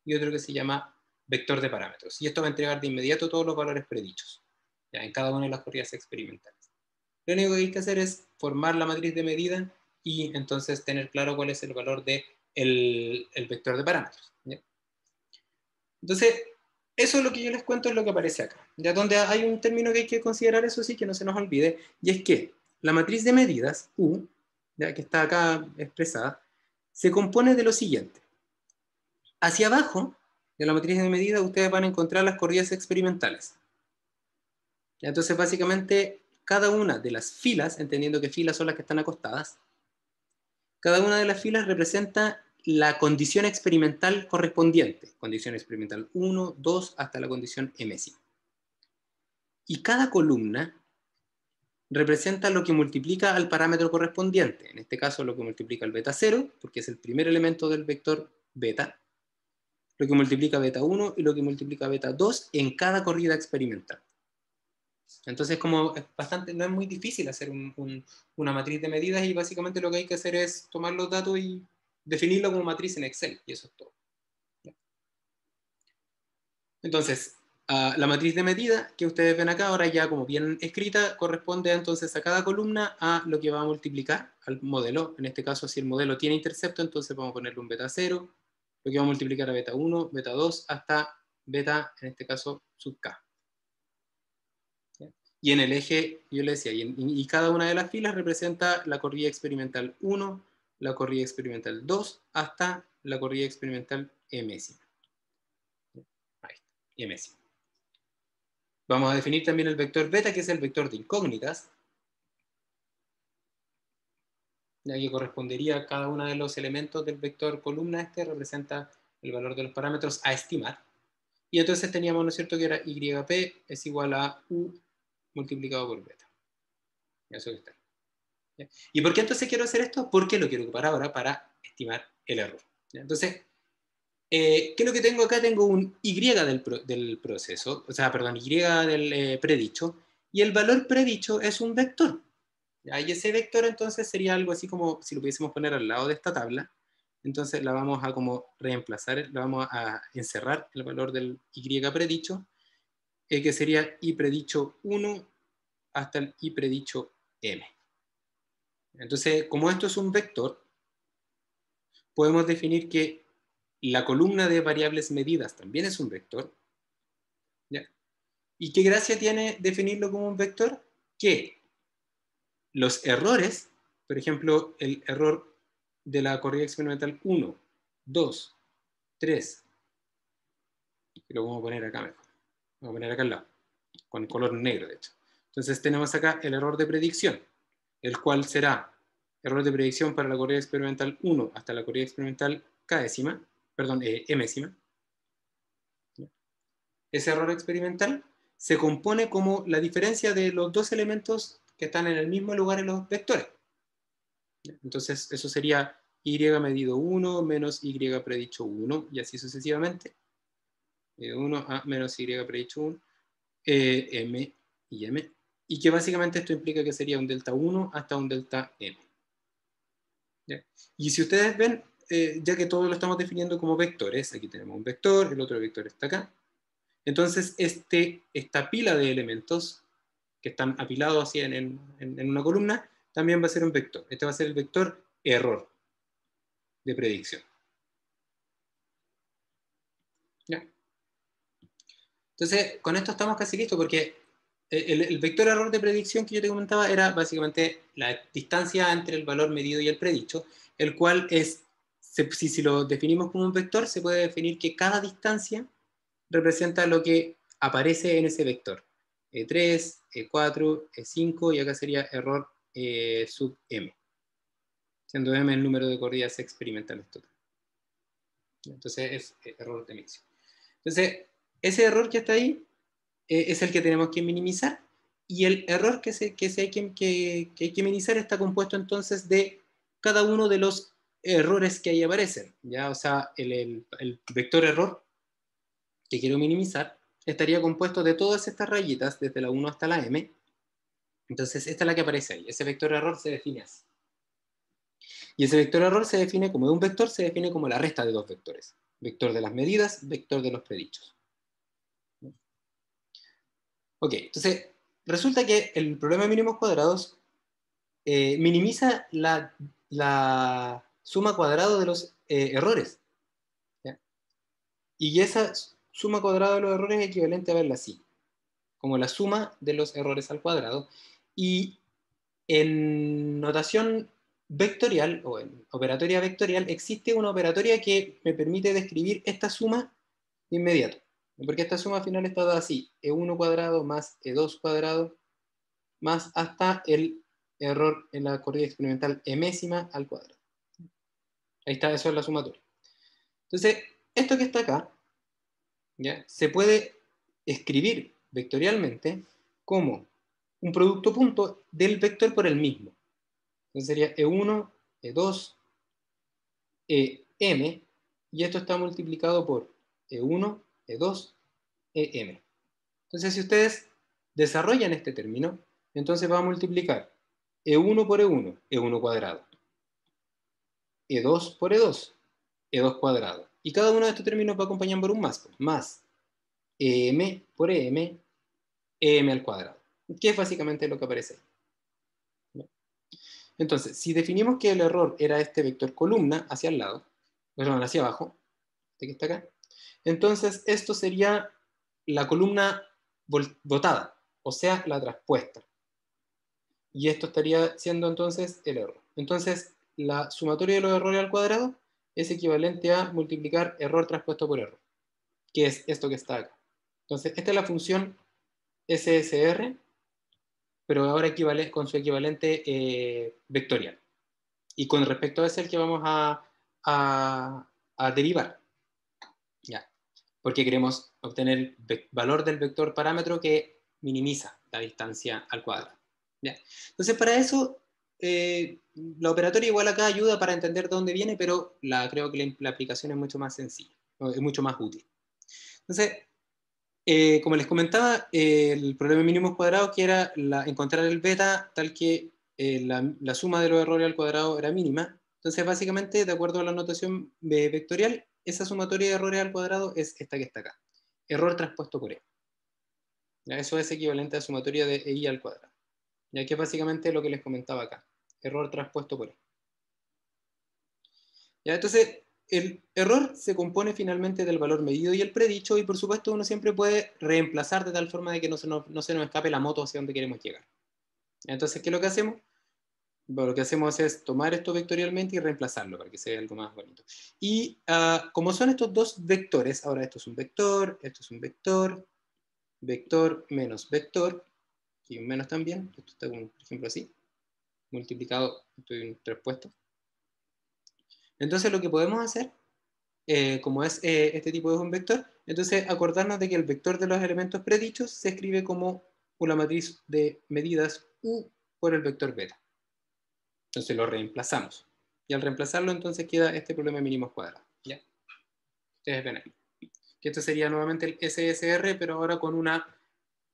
y otro que se llama vector de parámetros. Y esto va a entregar de inmediato todos los valores predichos, ya, en cada una de las corridas experimentales. Lo único que hay que hacer es formar la matriz de medida y entonces tener claro cuál es el valor del vector de parámetros. ¿Ya? Entonces, eso es lo que yo les cuento, es lo que aparece acá. Ya donde hay un término que hay que considerar, eso sí, que no se nos olvide, y es que la matriz de medidas, U, ya que está acá expresada, se compone de lo siguiente. Hacia abajo de la matriz de medidas ustedes van a encontrar las corridas experimentales. ¿Ya? Entonces, básicamente, cada una de las filas, entendiendo que filas son las que están acostadas, cada una de las filas representa la condición experimental correspondiente. Condición experimental 1, 2, hasta la condición emésima. Y cada columna representa lo que multiplica al parámetro correspondiente. En este caso, lo que multiplica el beta 0, porque es el primer elemento del vector beta, lo que multiplica beta 1 y lo que multiplica beta 2 en cada corrida experimental. Entonces, como es no es muy difícil hacer una matriz de medidas y básicamente lo que hay que hacer es tomar los datos y definirlo como matriz en Excel, y eso es todo. Entonces, la matriz de medida que ustedes ven acá, ahora ya como bien escrita, corresponde entonces a cada columna a lo que va a multiplicar al modelo. En este caso, si el modelo tiene intercepto, entonces vamos a ponerle un beta 0, lo que va a multiplicar a beta 1, beta 2, hasta beta, en este caso, sub k. Y en el eje, yo le decía, y cada una de las filas representa la corrida experimental 1, la corrida experimental 2 hasta la corrida experimental M'. Ahí está, M'. Vamos a definir también el vector beta, que es el vector de incógnitas, ya que correspondería a cada uno de los elementos del vector columna. Este representa el valor de los parámetros a estimar. Y entonces teníamos, ¿no es cierto?, que era YP es igual a U multiplicado por beta. Eso que está. ¿Ya? ¿Y por qué entonces quiero hacer esto? Porque lo quiero ocupar ahora para estimar el error. ¿Ya? Entonces, ¿qué es lo que tengo acá? Tengo un Y del proceso, o sea, perdón, Y del predicho, y el valor predicho es un vector. ¿Ya? Y ese vector entonces sería algo así como, si lo pudiésemos poner al lado de esta tabla, entonces la vamos a como reemplazar, la vamos a encerrar el valor del Y predicho, que sería Y predicho 1 hasta el Y predicho M. Entonces, como esto es un vector, podemos definir que la columna de variables medidas también es un vector. ¿Ya? ¿Y qué gracia tiene definirlo como un vector? Que los errores, por ejemplo, el error de la corrida experimental 1, 2, 3, lo vamos a poner acá mejor, vamos a poner acá al lado, con color negro de hecho. Entonces tenemos acá el error de predicción, el cual será error de predicción para la corrida experimental 1 hasta la corrida experimental K'ésima, perdón, M'ésima. Ese error experimental se compone como la diferencia de los dos elementos que están en el mismo lugar en los vectores. Entonces eso sería Y medido 1 menos Y predicho 1 y así sucesivamente. 1 a menos Y predicho 1, M y M. Y que básicamente esto implica que sería un delta 1 hasta un delta M. ¿Ya? Y si ustedes ven, ya que todo lo estamos definiendo como vectores, aquí tenemos un vector, el otro vector está acá. Entonces esta pila de elementos que están apilados así en una columna, también va a ser un vector. Este va a ser el vector error de predicción. ¿Ya? Entonces, con esto estamos casi listos porque el vector error de predicción que yo te comentaba era básicamente la distancia entre el valor medido y el predicho, el cual es, si lo definimos como un vector, se puede definir que cada distancia representa lo que aparece en ese vector. E3, E4, E5 y acá sería error sub M, siendo M el número de corridas experimentales total. Entonces es error de mixio. Entonces, ese error que está ahí es el que tenemos que minimizar y el error que hay que minimizar está compuesto entonces de cada uno de los errores que ahí aparecen. ¿Ya? O sea, el vector error que quiero minimizar estaría compuesto de todas estas rayitas, desde la 1 hasta la M. Entonces, esta es la que aparece ahí. Ese vector error se define así. Y ese vector error se define como de un vector, se define como la resta de dos vectores. Vector de las medidas, vector de los predichos. Ok, entonces, resulta que el problema de mínimos cuadrados minimiza la suma cuadrada de los errores. ¿Ya? Y esa suma cuadrada de los errores es equivalente a verla así, como la suma de los errores al cuadrado. Y en notación vectorial o en operatoria vectorial existe una operatoria que me permite describir esta suma de inmediato. Porque esta suma al final está dada así, E1 cuadrado más E2 cuadrado más hasta el error en la corrida experimental M'ésima al cuadrado. Ahí está, eso es la sumatoria. Entonces, esto que está acá, ¿ya? Se puede escribir vectorialmente como un producto punto del vector por el mismo. Entonces sería E1, E2, EM, y esto está multiplicado por E1, E2, EM. Entonces, si ustedes desarrollan este término, entonces va a multiplicar E1 por E1, E1 cuadrado, E2 por E2, E2 cuadrado. Y cada uno de estos términos va acompañado por un más EM por EM, EM al cuadrado, que es básicamente lo que aparece ahí. Entonces, si definimos que el error era este vector columna hacia el lado, perdón, hacia abajo, este que está acá, entonces esto sería la columna botada, o sea, la traspuesta. Y esto estaría siendo entonces el error. Entonces, la sumatoria de los errores al cuadrado es equivalente a multiplicar error traspuesto por error, que es esto que está acá. Entonces, esta es la función SSR, pero ahora equivale con su equivalente vectorial. Y con respecto a ese es el que vamos a derivar. Ya. Porque queremos obtener el valor del vector parámetro que minimiza la distancia al cuadrado. ¿Ya? Entonces, para eso, la operatoria igual acá ayuda para entender dónde viene, pero creo que la aplicación es mucho más sencilla, es mucho más útil. Entonces, como les comentaba, el problema mínimo cuadrado que era encontrar el beta tal que la suma de los errores al cuadrado era mínima. Entonces, básicamente, de acuerdo a la notación vectorial, esa sumatoria de errores al cuadrado es esta que está acá. Error transpuesto por E. ¿Ya? Eso es equivalente a sumatoria de EI al cuadrado. Ya que es básicamente lo que les comentaba acá. Error transpuesto por E. ¿Ya? Entonces, el error se compone finalmente del valor medido y el predicho, y por supuesto uno siempre puede reemplazar de tal forma de que no se nos escape la moto hacia donde queremos llegar. Entonces, ¿qué es lo que hacemos? Bueno, lo que hacemos es tomar esto vectorialmente y reemplazarlo para que sea algo más bonito. Y como son estos dos vectores, ahora esto es un vector, esto es un vector, vector menos vector, y un menos también, esto está, por ejemplo, así, multiplicado, estoy en tres puestos. Entonces lo que podemos hacer, como es este tipo de un vector, entonces acordarnos de que el vector de los elementos predichos se escribe como una matriz de medidas U por el vector beta. Entonces lo reemplazamos. Y al reemplazarlo entonces queda este problema de mínimos cuadrados. ¿Ya? Ustedes ven aquí. Que esto sería nuevamente el SSR, pero ahora con una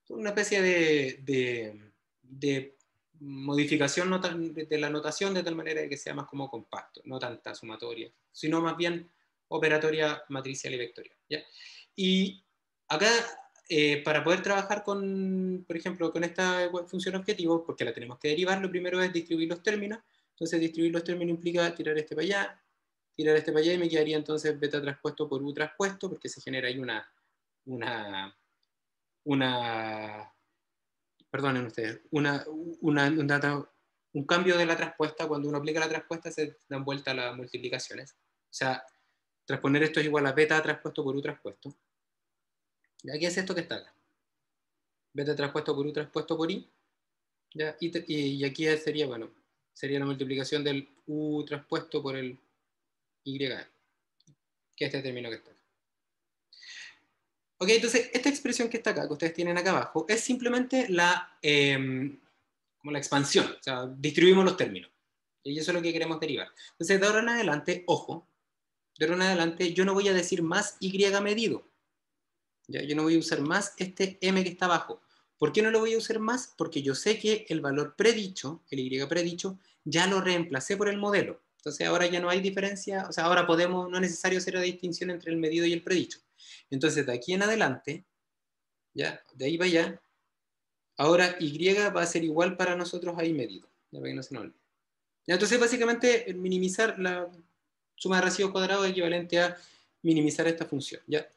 especie de modificación de la notación de tal manera que sea más como compacto, no tanta sumatoria, sino más bien operatoria matricial y vectorial. ¿Ya? Y acá, para poder trabajar con, por ejemplo, con esta función objetivo, porque la tenemos que derivar, lo primero es distribuir los términos. Entonces, distribuir los términos implica tirar este para allá, tirar este para allá, y me quedaría entonces beta traspuesto por u traspuesto, porque se genera ahí una perdonen ustedes, un cambio de la traspuesta. Cuando uno aplica la traspuesta se dan vuelta las multiplicaciones. O sea, transponer esto es igual a beta traspuesto por u traspuesto. ¿Ya? ¿Qué es esto que está acá? Beta traspuesto por u traspuesto por i. ¿Ya? Y aquí sería, bueno, sería la multiplicación del u traspuesto por el y, que es este término que está acá. Ok, entonces esta expresión que está acá, que ustedes tienen acá abajo, es simplemente como la expansión. O sea, distribuimos los términos. Y eso es lo que queremos derivar. Entonces, de ahora en adelante, ojo, de ahora en adelante yo no voy a decir más y medido. ¿Ya? Yo no voy a usar más este m que está abajo. ¿Por qué no lo voy a usar más? Porque yo sé que el valor predicho, el y predicho, ya lo reemplacé por el modelo. Entonces ahora ya no hay diferencia, o sea, ahora no es necesario hacer la distinción entre el medido y el predicho. Entonces, de aquí en adelante, ¿ya? De ahí para allá, ahora y va a ser igual para nosotros a y medido. Ya para que no se nos olvide. Entonces, básicamente, minimizar la suma de residuos cuadrados es equivalente a minimizar esta función. ¿Ya?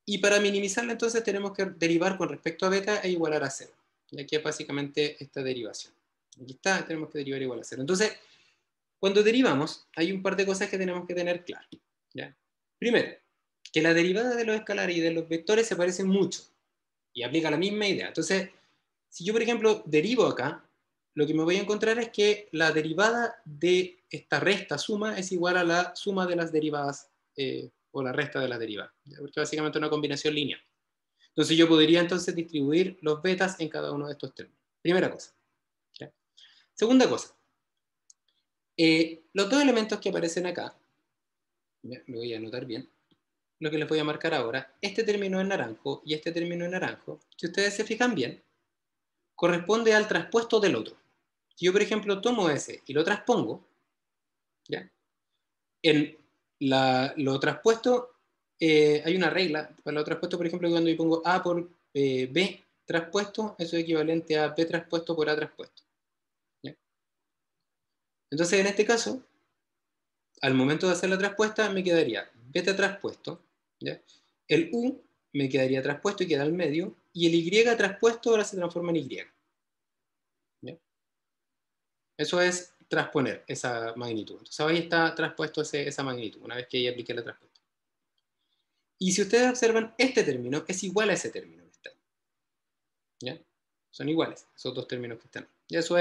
Y para minimizarla, entonces, tenemos que derivar con respecto a beta e igualar a 0. Y aquí es básicamente esta derivación. Aquí está, tenemos que derivar igual a 0. Entonces, cuando derivamos, hay un par de cosas que tenemos que tener claro. ¿Ya? Primero, que la derivada de los escalares y de los vectores se parecen mucho y aplica la misma idea. Entonces, si yo, por ejemplo, derivo acá, lo que me voy a encontrar es que la derivada de esta resta suma es igual a la suma de las derivadas o la resta de las derivadas, porque básicamente es una combinación lineal. Entonces yo podría entonces distribuir los betas en cada uno de estos términos. Primera cosa. ¿Ya? Segunda cosa. Los dos elementos que aparecen acá, ¿ya? Lo voy a anotar bien, lo que les voy a marcar ahora, este término en naranjo y este término en naranjo, si ustedes se fijan bien, corresponde al traspuesto del otro. Si yo, por ejemplo, tomo ese y lo transpongo, ¿ya? En lo traspuesto, hay una regla para lo traspuesto, por ejemplo, cuando yo pongo A por B traspuesto, eso es equivalente a B traspuesto por A traspuesto. ¿Ya? Entonces, en este caso, al momento de hacer la traspuesta, me quedaría beta traspuesto, ¿ya? El U me quedaría traspuesto y queda al medio, y el Y traspuesto ahora se transforma en Y. ¿Ya? Eso es transponer esa magnitud. Entonces ahí está transpuesto esa magnitud, una vez que ahí apliqué la transpuesta. Y si ustedes observan, este término es igual a ese término que está ahí. ¿Ya? Son iguales, esos dos términos que están ahí. Y eso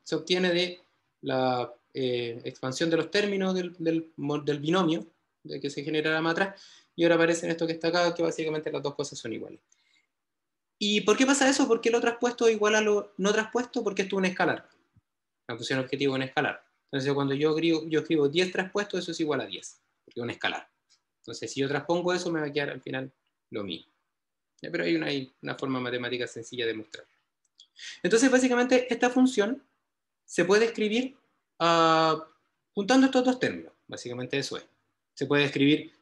se obtiene de la expansión de los términos del binomio de que se genera la matriz, y ahora aparece esto que está acá, que básicamente las dos cosas son iguales. ¿Y por qué pasa eso? ¿Por qué lo traspuesto es igual a lo no traspuesto? Porque esto es un escalar. La función objetivo es un escalar. Entonces, cuando yo escribo 10 traspuestos, eso es igual a 10, porque es un escalar. Entonces, si yo transpongo eso, me va a quedar al final lo mismo. Pero hay una forma matemática sencilla de mostrarlo. Entonces, básicamente, esta función se puede escribir juntando estos dos términos. Básicamente eso es. Se puede escribir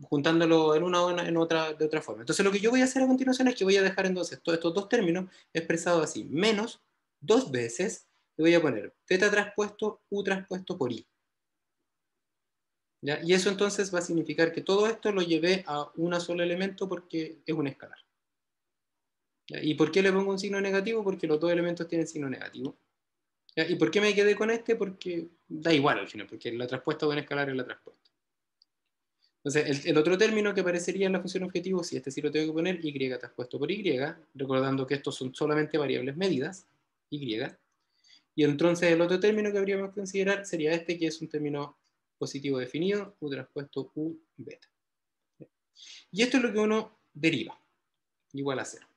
juntándolo en una o en otra, de otra forma. Entonces, lo que yo voy a hacer a continuación es que voy a dejar entonces todos estos dos términos expresados así, menos dos veces, le voy a poner θ traspuesto U traspuesto por I. ¿Ya? Y eso entonces va a significar que todo esto lo llevé a un solo elemento porque es un escalar. ¿Ya? ¿Y por qué le pongo un signo negativo? Porque los dos elementos tienen signo negativo. ¿Ya? ¿Y por qué me quedé con este? Porque da igual al final, porque la traspuesta de un escalar es la traspuesta. Entonces, el otro término que aparecería en la función objetivo, si este sí lo tengo que poner, y traspuesto por y, recordando que estos son solamente variables medidas, y. Y entonces el otro término que habríamos que considerar sería este, que es un término positivo definido, U traspuesto U beta. Y esto es lo que uno deriva, igual a 0.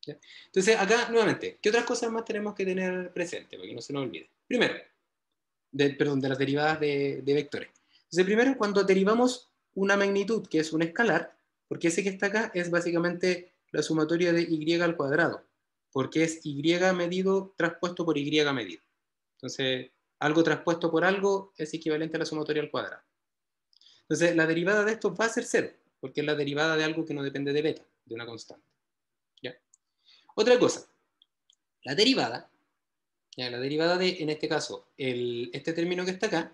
¿Ya? Entonces, acá, nuevamente, ¿qué otras cosas más tenemos que tener presente? Para que no se nos olvide. Primero, de las derivadas de vectores. Entonces, primero, cuando derivamos una magnitud, que es un escalar, porque ese que está acá es básicamente la sumatoria de y al cuadrado, porque es y medido traspuesto por y medido. Entonces, algo traspuesto por algo es equivalente a la sumatoria al cuadrado. Entonces, la derivada de esto va a ser 0, porque es la derivada de algo que no depende de beta, de una constante. ¿Ya? Otra cosa, la derivada, ¿ya? La derivada de, en este caso, este término que está acá,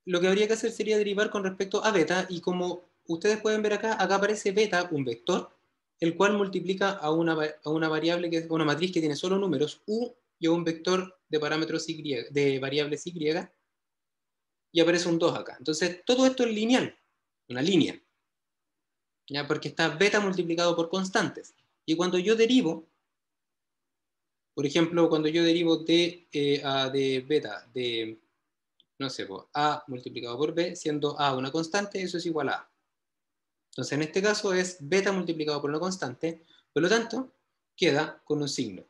lo que habría que hacer sería derivar con respecto a beta, y como ustedes pueden ver acá, acá aparece beta, un vector, el cual multiplica a una variable, que es una matriz que tiene solo números, u, y a un vector de parámetros y, de variables y, y aparece un 2 acá. Entonces, todo esto es lineal, una línea, ¿ya? Porque está beta multiplicado por constantes. Y cuando yo derivo, por ejemplo, cuando yo derivo de beta, de, no sé, A multiplicado por B, siendo A una constante, eso es igual a A. Entonces, en este caso es beta multiplicado por una constante, por lo tanto, queda con un signo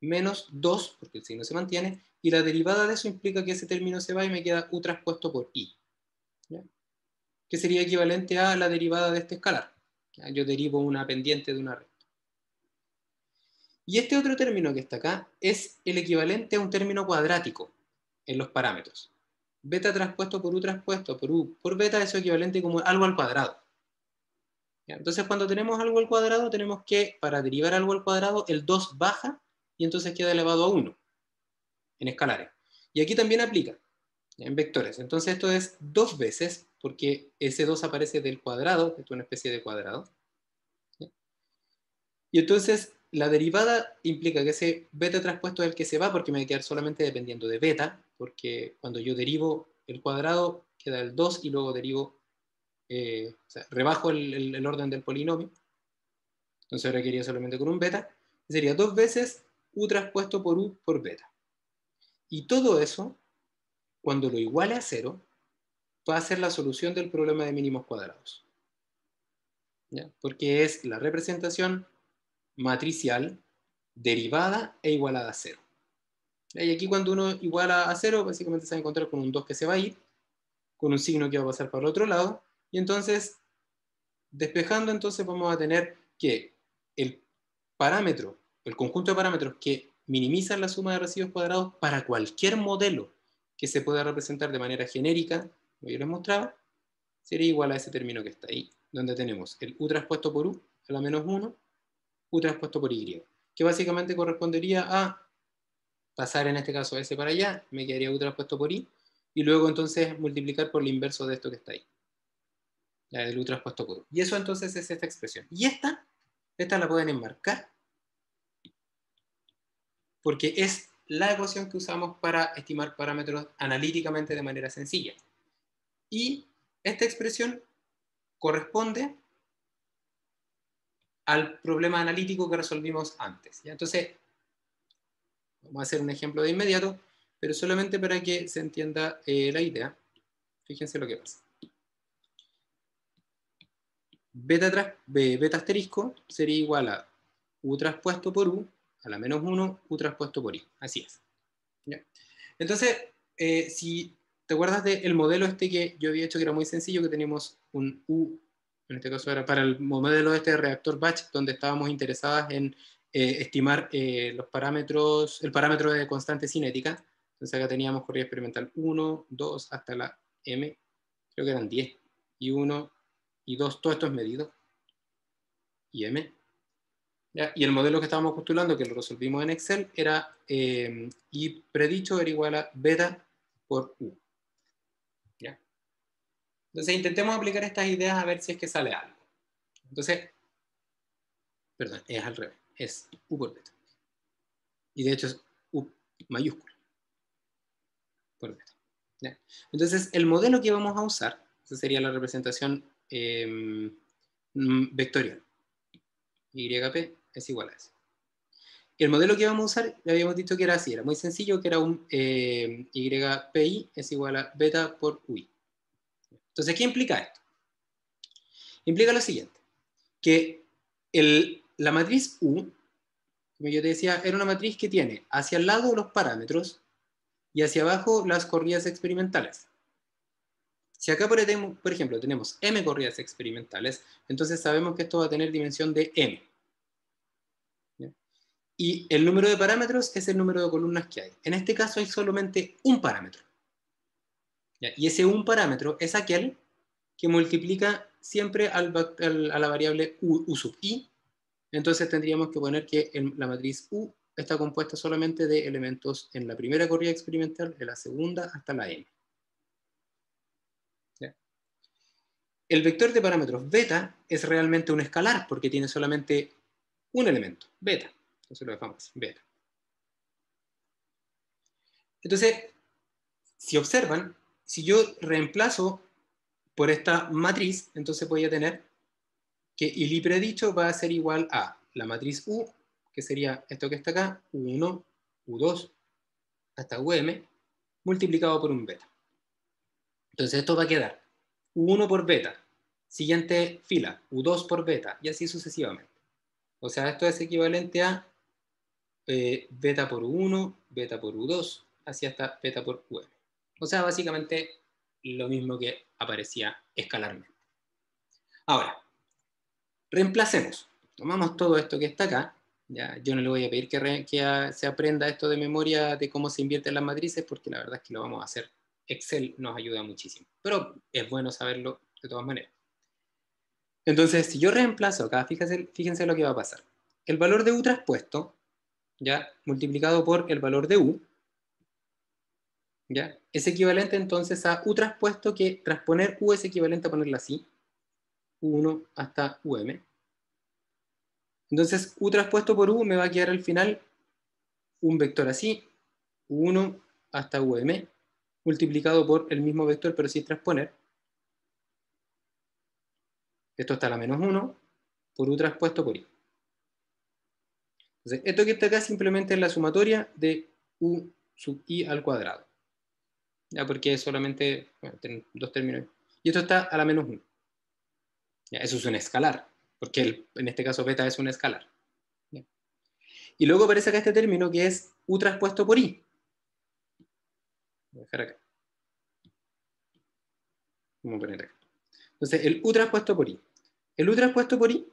menos 2, porque el signo se mantiene, y la derivada de eso implica que ese término se va y me queda U traspuesto por I. ¿Ya? Que sería equivalente a la derivada de este escalar. ¿Ya? Yo derivo una pendiente de una recta. Y este otro término que está acá es el equivalente a un término cuadrático en los parámetros. Beta traspuesto por U traspuesto por U por beta, eso es equivalente como algo al cuadrado. ¿Ya? Entonces, cuando tenemos algo al cuadrado, tenemos que, para derivar algo al cuadrado, el 2 baja y entonces queda elevado a 1 en escalares. Y aquí también aplica en vectores. Entonces, esto es 2 veces, porque ese 2 aparece del cuadrado, esto es una especie de cuadrado. ¿Ya? Y entonces, la derivada implica que ese beta traspuesto es el que se va, porque me va a quedar solamente dependiendo de beta, porque cuando yo derivo el cuadrado, queda el 2 y luego derivo, o sea, rebajo el orden del polinomio. Entonces ahora quería solamente con un beta. Sería 2 veces U traspuesto por U por beta. Y todo eso, cuando lo iguale a 0, va a ser la solución del problema de mínimos cuadrados. ¿Ya? Porque es la representación matricial derivada e igualada a 0. Y aquí cuando uno iguala a 0, básicamente se va a encontrar con un 2 que se va a ir, con un signo que va a pasar para el otro lado, y entonces, despejando, entonces vamos a tener que el parámetro, el conjunto de parámetros que minimizan la suma de residuos cuadrados para cualquier modelo que se pueda representar de manera genérica, como yo les mostraba, sería igual a ese término que está ahí, donde tenemos el U traspuesto por U a la menos 1, U traspuesto por Y, que básicamente correspondería a pasar en este caso S para allá, me quedaría U traspuesto por I, y luego entonces multiplicar por el inverso de esto que está ahí, el U traspuesto por U. Y eso entonces es esta expresión. Y esta la pueden enmarcar, porque es la ecuación que usamos para estimar parámetros analíticamente de manera sencilla. Y esta expresión corresponde al problema analítico que resolvimos antes, ¿ya? Entonces, vamos a hacer un ejemplo de inmediato, pero solamente para que se entienda la idea. Fíjense lo que pasa. Beta asterisco sería igual a u traspuesto por u a la menos 1, u traspuesto por i. Así es, ¿ya? Entonces, si te acuerdas del modelo este que yo había hecho, que era muy sencillo, que teníamos un u, en este caso era para el modelo este de reactor batch, donde estábamos interesados en estimar los parámetros, el parámetro de constante cinética. Entonces acá teníamos corrida experimental 1, 2, hasta la m, creo que eran 10, y 1 y 2, todo esto es medido, y m. ¿Ya? Y el modelo que estábamos postulando, que lo resolvimos en Excel, era y predicho era igual a beta por u. ¿Ya? Entonces intentemos aplicar estas ideas a ver si es que sale algo. Entonces, perdón, es al revés, es u por beta. Y de hecho es u mayúscula por beta. ¿Ya? Entonces, el modelo que vamos a usar, esa sería la representación vectorial. YP es igual a eso. Y el modelo que vamos a usar, le habíamos dicho que era así, era muy sencillo, que era un YPI es igual a beta por UI. Entonces, ¿qué implica esto? Implica lo siguiente, que la matriz U, como yo te decía, era una matriz que tiene hacia el lado los parámetros y hacia abajo las corridas experimentales. Si acá, por ejemplo, tenemos m corridas experimentales, entonces sabemos que esto va a tener dimensión de m. ¿Ya? Y el número de parámetros es el número de columnas que hay. En este caso hay solamente un parámetro. ¿Ya? Y ese un parámetro es aquel que multiplica siempre a la variable u sub i. Entonces tendríamos que poner que la matriz U está compuesta solamente de elementos en la primera corrida experimental, en la segunda hasta la n. ¿Ya? El vector de parámetros beta es realmente un escalar porque tiene solamente un elemento, beta. Entonces lo dejamos así, beta. Entonces, si observan, si yo reemplazo por esta matriz, entonces voy a tener que el predicho va a ser igual a la matriz U, que sería esto que está acá, U1, U2, hasta UM, multiplicado por un beta. Entonces esto va a quedar U1 por beta, siguiente fila, U2 por beta, y así sucesivamente. O sea, esto es equivalente a beta por U1, beta por U2, así hasta beta por UM. O sea, básicamente lo mismo que aparecía escalarmente. Ahora, reemplacemos. Tomamos todo esto que está acá. Ya, yo no le voy a pedir que se aprenda esto de memoria de cómo se invierten las matrices, porque la verdad es que lo vamos a hacer. Excel nos ayuda muchísimo. Pero es bueno saberlo de todas maneras. Entonces, si yo reemplazo acá, fíjense lo que va a pasar. El valor de U traspuesto, ya, multiplicado por el valor de U, ¿ya? Es equivalente entonces a U traspuesto, que transponer U es equivalente a ponerla así, U1 hasta UM. Entonces, U traspuesto por U me va a quedar al final un vector así, U1 hasta UM, multiplicado por el mismo vector, pero sin transponer. Esto está a la menos 1 por U traspuesto por I. Entonces, esto que está acá simplemente es la sumatoria de U sub I al cuadrado. Ya, porque es solamente, bueno, dos términos. Y esto está a la menos 1. Ya, eso es un escalar, porque en este caso beta es un escalar. ¿Ya? Y luego aparece acá este término que es U traspuesto por I. Voy a dejar acá. Vamos a poner acá. Entonces, el U traspuesto por I. El U traspuesto por I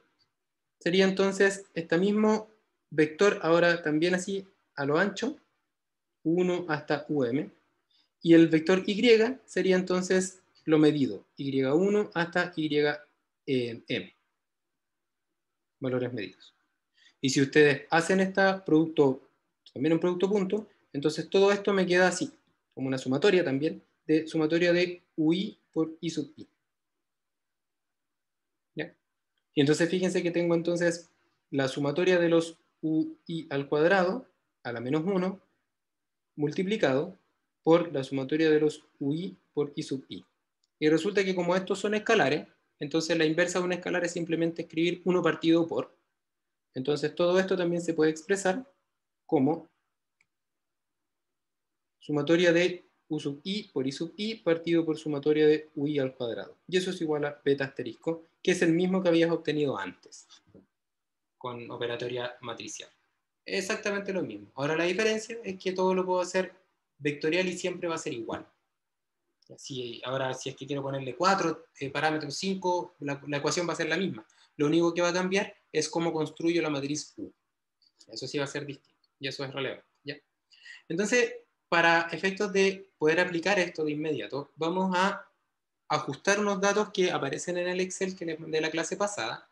sería entonces este mismo vector, ahora también así a lo ancho, 1 hasta UM. Y el vector Y sería entonces lo medido, Y1 hasta YM. Valores medidos. Y si ustedes hacen este producto, también un producto punto, entonces todo esto me queda así, como una sumatoria también, de sumatoria de UI por I sub I. ¿Ya? Y entonces fíjense que tengo entonces la sumatoria de los UI al cuadrado, a la menos 1, multiplicado por la sumatoria de los UI por I sub I. Y resulta que como estos son escalares, entonces la inversa de un escalar es simplemente escribir 1 partido por. Entonces todo esto también se puede expresar como sumatoria de U sub I por I sub I partido por sumatoria de UI al cuadrado. Y eso es igual a beta asterisco, que es el mismo que habías obtenido antes, con operatoria matricial. Exactamente lo mismo. Ahora la diferencia es que todo lo puedo hacer vectorial y siempre va a ser igual. Ahora, si es que quiero ponerle 4 parámetros, 5, la ecuación va a ser la misma. Lo único que va a cambiar es cómo construyo la matriz U. Eso sí va a ser distinto. Y eso es relevante. ¿Ya? Entonces, para efectos de poder aplicar esto de inmediato, vamos a ajustar unos datos que aparecen en el Excel que les mandé la clase pasada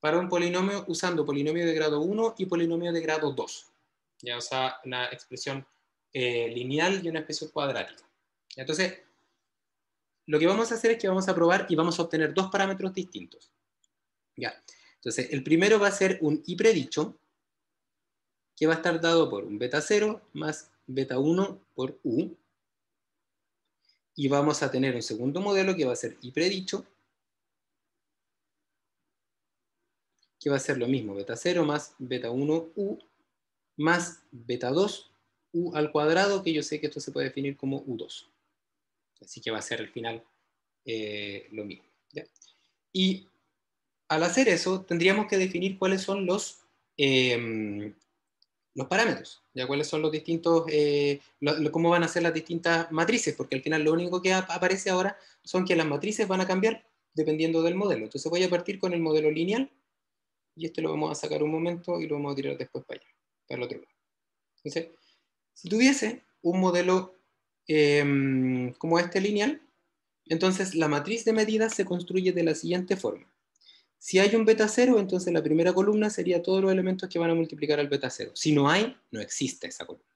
para un polinomio usando polinomio de grado 1 y polinomio de grado 2. Ya, o sea, una expresión lineal y una expresión cuadrática. Entonces, lo que vamos a hacer es que vamos a probar y vamos a obtener dos parámetros distintos. Ya. Entonces, el primero va a ser un I predicho, que va a estar dado por un beta 0 más beta 1 por U. Y vamos a tener un segundo modelo que va a ser I predicho, que va a ser lo mismo, beta 0 más beta 1 U, más beta 2 U al cuadrado, que yo sé que esto se puede definir como U2. Así que va a ser al final lo mismo. ¿Ya? Y al hacer eso, tendríamos que definir cuáles son los parámetros, ¿ya? Cuáles son los distintos, cómo van a ser las distintas matrices, porque al final lo único que aparece ahora son que las matrices van a cambiar dependiendo del modelo. Entonces voy a partir con el modelo lineal, y este lo vamos a sacar un momento y lo vamos a tirar después para allá, para el otro lado. Entonces, si tuviese un modelo como este lineal, entonces la matriz de medidas se construye de la siguiente forma. Si hay un beta 0, entonces la primera columna sería todos los elementos que van a multiplicar al beta 0. Si no hay, no existe esa columna.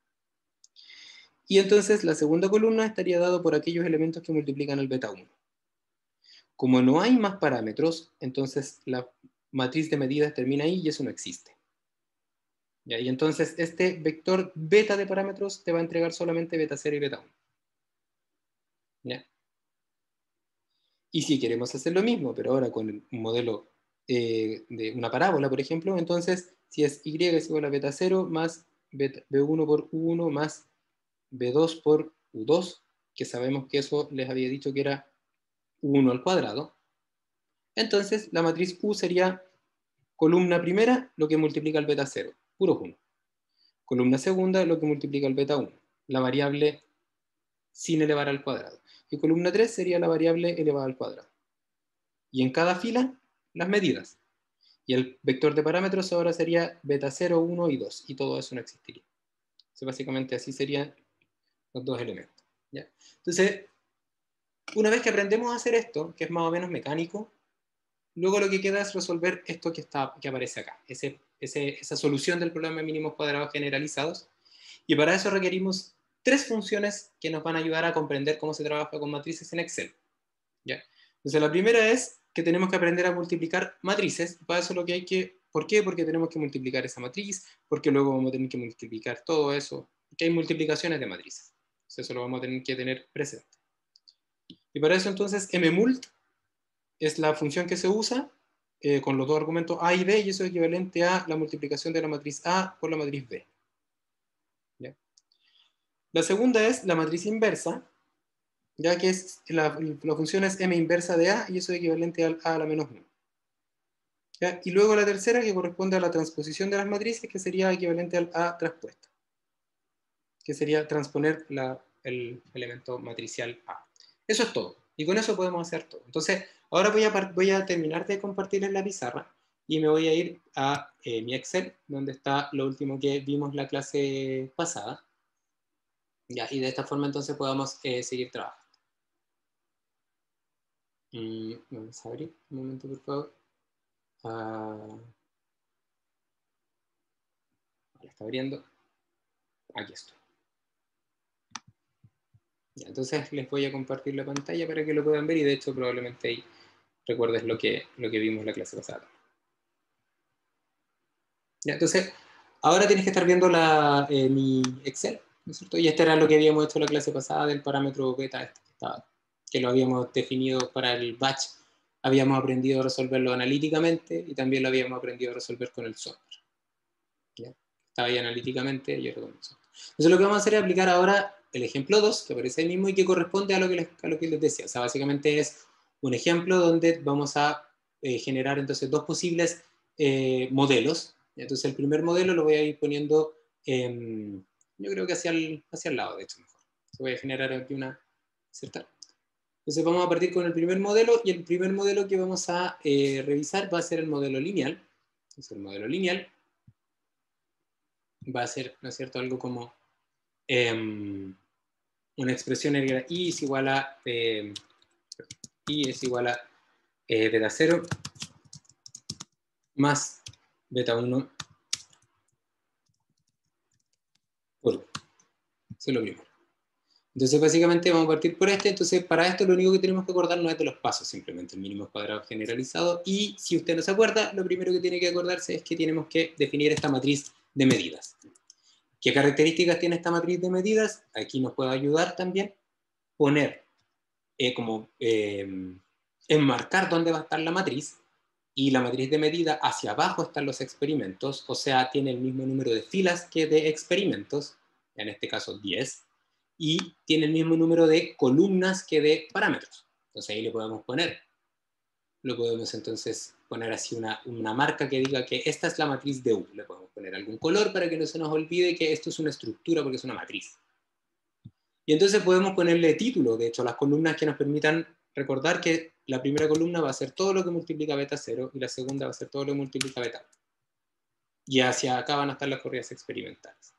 Y entonces la segunda columna estaría dado por aquellos elementos que multiplican al beta 1. Como no hay más parámetros, entonces la matriz de medidas termina ahí y eso no existe. ¿Ya? Y entonces este vector beta de parámetros te va a entregar solamente beta 0 y beta 1. ¿Ya? Y si queremos hacer lo mismo, pero ahora con un modelo de una parábola, por ejemplo, entonces si es y es igual a beta 0 más b1 por u1 más b2 por u2, que sabemos que eso les había dicho que era u1 al cuadrado, entonces la matriz U sería columna primera, lo que multiplica el beta 0, puro 1. Columna segunda, lo que multiplica el beta 1, la variable sin elevar al cuadrado. Y columna 3 sería la variable elevada al cuadrado. Y en cada fila, las medidas. Y el vector de parámetros ahora sería beta 0, 1 y 2. Y todo eso no existiría. Entonces, básicamente así serían los dos elementos. ¿Ya? Entonces, una vez que aprendemos a hacer esto, que es más o menos mecánico, luego lo que queda es resolver esto que aparece acá. Esa solución del problema de mínimos cuadrados generalizados. Y para eso requerimos tres funciones que nos van a ayudar a comprender cómo se trabaja con matrices en Excel. ¿Ya? Entonces la primera es que tenemos que aprender a multiplicar matrices. Para eso lo que hay que... ¿Por qué? Porque tenemos que multiplicar esa matriz, porque luego vamos a tener que multiplicar todo eso, porque hay multiplicaciones de matrices. Entonces eso lo vamos a tener que tener presente. Y para eso entonces mmult es la función que se usa con los dos argumentos A y B, y eso es equivalente a la multiplicación de la matriz A por la matriz B. ¿Ya? La segunda es la matriz inversa, ya que la función es m inversa de A, y eso es equivalente a A a la menos 1. ¿Ya? Y luego la tercera, que corresponde a la transposición de las matrices, que sería equivalente al A transpuesta, que sería transponer el elemento matricial A. Eso es todo. Y con eso podemos hacer todo. Entonces, ahora voy a terminar de compartirles la pizarra y me voy a ir a mi Excel, donde está lo último que vimos la clase pasada. ¿Ya? Y de esta forma entonces podamos seguir trabajando. Vamos a abrir un momento, por favor. Está abriendo. Aquí estoy. Ya, entonces les voy a compartir la pantalla para que lo puedan ver y de hecho probablemente ahí recuerdes lo que vimos la clase pasada. Ya, entonces, ahora tienes que estar viendo mi Excel, ¿no es cierto? Y este era lo que habíamos hecho en la clase pasada del parámetro beta, que lo habíamos definido para el batch. Habíamos aprendido a resolverlo analíticamente y también lo habíamos aprendido a resolver con el software. ¿Ya? Estaba ahí analíticamente y ahora con el software. Entonces lo que vamos a hacer es aplicar ahora el ejemplo 2, que aparece ahí mismo y que corresponde a lo que les decía. O sea, básicamente es un ejemplo donde vamos a generar entonces dos posibles modelos. Entonces el primer modelo lo voy a ir poniendo, yo creo que hacia el lado, de hecho, mejor. Se voy a generar aquí una insertar. Entonces vamos a partir con el primer modelo y el primer modelo que vamos a revisar va a ser el modelo lineal. Entonces el modelo lineal va a ser, ¿no es cierto?, algo como una expresión negra y es igual a beta 0 más beta 1 por 1. Eso es lo primero. Entonces básicamente vamos a partir por este. Entonces para esto lo único que tenemos que acordar no es de los pasos, simplemente el mínimo cuadrado generalizado. Y si usted no se acuerda, lo primero que tiene que acordarse es que tenemos que definir esta matriz de medidas. ¿Qué características tiene esta matriz de medidas? Aquí nos puede ayudar también poner enmarcar dónde va a estar la matriz, y la matriz de medida hacia abajo están los experimentos, o sea, tiene el mismo número de filas que de experimentos, en este caso 10, y tiene el mismo número de columnas que de parámetros. Entonces ahí le podemos poner, lo podemos entonces poner así una marca que diga que esta es la matriz de U. Le podemos poner algún color para que no se nos olvide que esto es una estructura porque es una matriz. Y entonces podemos ponerle título, de hecho, a las columnas que nos permitan recordar que la primera columna va a ser todo lo que multiplica beta 0 y la segunda va a ser todo lo que multiplica beta 1. Y hacia acá van a estar las corridas experimentales.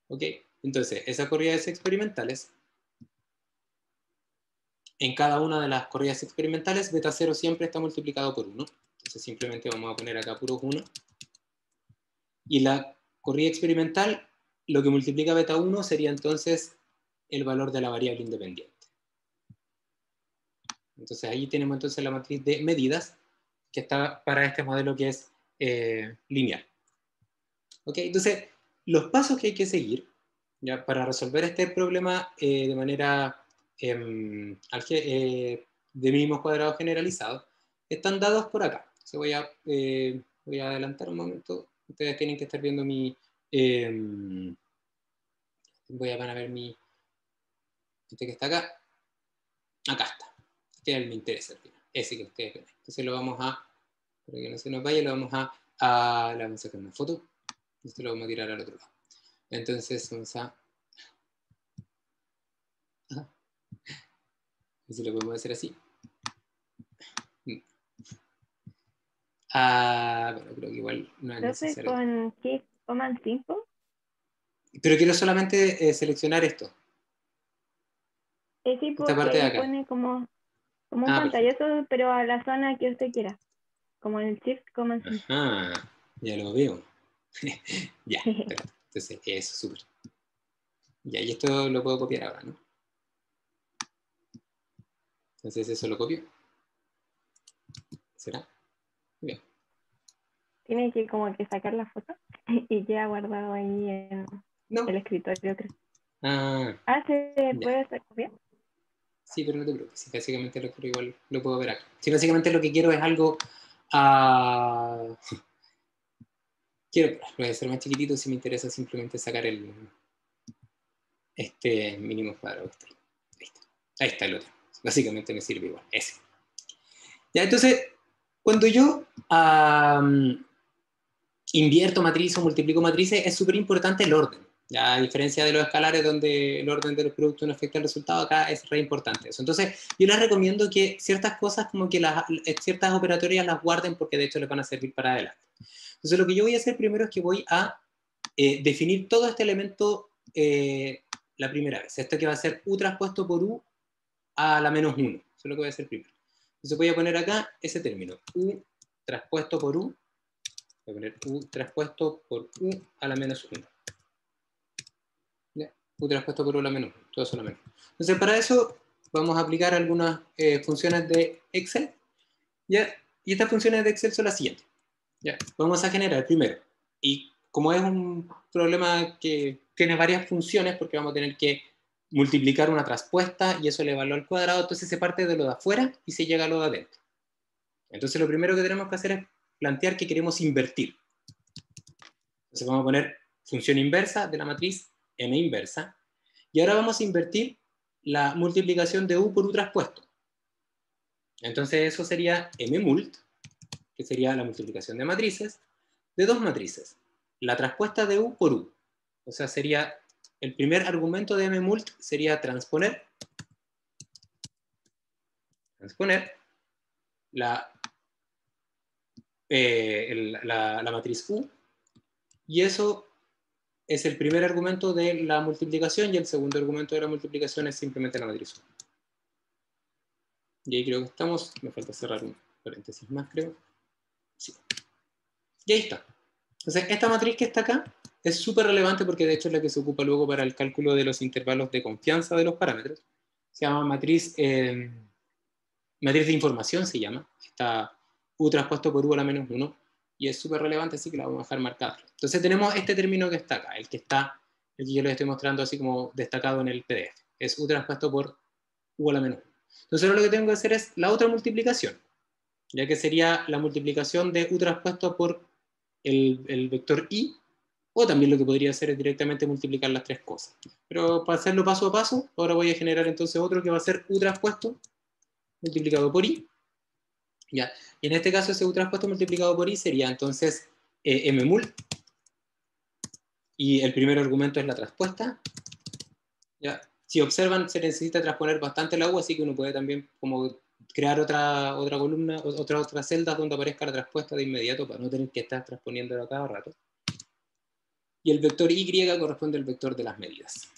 ¿Ok? Entonces, esas corridas experimentales, en cada una de las corridas experimentales, beta 0 siempre está multiplicado por 1. Entonces simplemente vamos a poner acá puros 1. Y la corrida experimental, lo que multiplica beta 1 sería entonces el valor de la variable independiente. Entonces ahí tenemos entonces la matriz de medidas que está para este modelo que es lineal. ¿Ok? Entonces, los pasos que hay que seguir ¿ya? Para resolver este problema de manera de mínimos cuadrados generalizados están dados por acá. Entonces voy a adelantar un momento. Ustedes tienen que estar viendo mi... van a ver mi... Este que está acá. Acá está. Este es el que me interesa al final. Ese que ustedes ven. Entonces lo vamos a... Para que no se nos vaya, le vamos le vamos a sacar una foto. Esto lo vamos a tirar al otro lado. Entonces vamos a... Si lo podemos hacer así. Bueno, creo que igual no es Entonces, necesario. con Shift Command 5. Pero quiero solamente seleccionar esto. Sí, Esta porque parte de ahí acá. pone como un Perfecto. pantallazo, pero a la zona que usted quiera. Como en el Shift Command 5. Ajá, ya lo veo. Ya, perfecto. Entonces, eso, súper. Ya, y esto lo puedo copiar ahora, ¿no? Entonces, eso lo copio. ¿Será? Bien. Tiene que como que sacar la foto y queda guardado ahí en No. el escritorio, creo. Ah, ¿Se ya. puede hacer copiar? Sí, pero no te preocupes. Sí, básicamente lo quiero igual, lo puedo ver acá. Sí, básicamente lo que quiero es algo... lo voy a hacer más chiquitito si me interesa simplemente sacar este mínimo cuadrado. Ahí está el otro. Básicamente me sirve igual. Ese. Ya, entonces, cuando yo invierto matrices o multiplico matrices, es súper importante el orden. Ya, a diferencia de los escalares donde el orden de los productos no afecta el resultado, acá es re importante eso. Entonces, yo les recomiendo que ciertas cosas, como que ciertas operatorias las guarden porque de hecho les van a servir para adelante. Entonces, lo que yo voy a hacer primero es que voy a definir todo este elemento la primera vez. Esto que va a ser U transpuesto por U a la menos 1. Eso es lo que voy a hacer primero. Entonces voy a poner acá ese término. U transpuesto por U. Voy a poner U transpuesto por U a la menos 1. ¿Ya? U transpuesto por U a la menos 1. Todo eso a la menos 1. Entonces para eso vamos a aplicar algunas funciones de Excel. ¿Ya? Y estas funciones de Excel son las siguientes. ¿Ya? Vamos a generar primero. Y como es un problema que tiene varias funciones porque vamos a tener que multiplicar una traspuesta y eso elevarlo al cuadrado, entonces se parte de lo de afuera y se llega a lo de adentro. Entonces lo primero que tenemos que hacer es plantear que queremos invertir. Entonces vamos a poner función inversa de la matriz M inversa, y ahora vamos a invertir la multiplicación de U por U traspuesto. Entonces eso sería M mult, que sería la multiplicación de matrices, de dos matrices. La traspuesta de U por U. O sea, sería, el primer argumento de M mult sería transponer la matriz U, y eso es el primer argumento de la multiplicación, y el segundo argumento de la multiplicación es simplemente la matriz U. Y ahí creo que estamos, me falta cerrar un paréntesis más, creo. Sí. Y ahí está. Entonces, esta matriz que está acá es súper relevante porque de hecho es la que se ocupa luego para el cálculo de los intervalos de confianza de los parámetros. Se llama matriz de información, se llama. Está U transpuesto por U a la menos 1, y es súper relevante, así que la vamos a dejar marcada. Entonces tenemos este término que está acá, el que yo les estoy mostrando así como destacado en el PDF. Es U transpuesto por U a la menos 1. Entonces ahora lo que tengo que hacer es la otra multiplicación, ya que sería la multiplicación de U transpuesto por el vector I, o también lo que podría hacer es directamente multiplicar las tres cosas. Pero para hacerlo paso a paso, ahora voy a generar entonces otro que va a ser U transpuesto multiplicado por I. ¿Ya? Y en este caso ese U transpuesto multiplicado por I sería entonces M mul, y el primer argumento es la traspuesta. ¿Ya? Si observan, se necesita transponer bastante la U, así que uno puede también como crear otra columna, otra celda donde aparezca la traspuesta de inmediato para no tener que estar transponiéndolo a cada rato. Y el vector Y corresponde al vector de las medidas.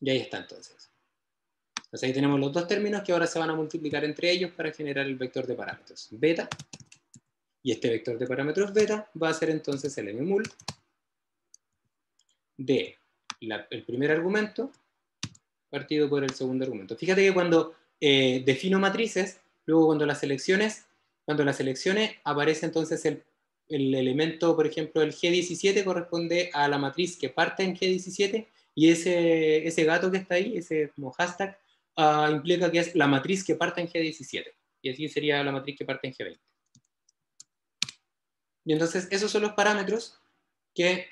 Y ahí está entonces. Entonces ahí tenemos los dos términos que ahora se van a multiplicar entre ellos para generar el vector de parámetros beta. Y este vector de parámetros beta va a ser entonces el M mul de el primer argumento partido por el segundo argumento. Fíjate que cuando defino matrices, luego cuando las seleccione aparece entonces el elemento, por ejemplo, el G17 corresponde a la matriz que parte en G17, y ese gato que está ahí, ese como hashtag, implica que es la matriz que parte en G17, y así sería la matriz que parte en G20. Y entonces esos son los parámetros que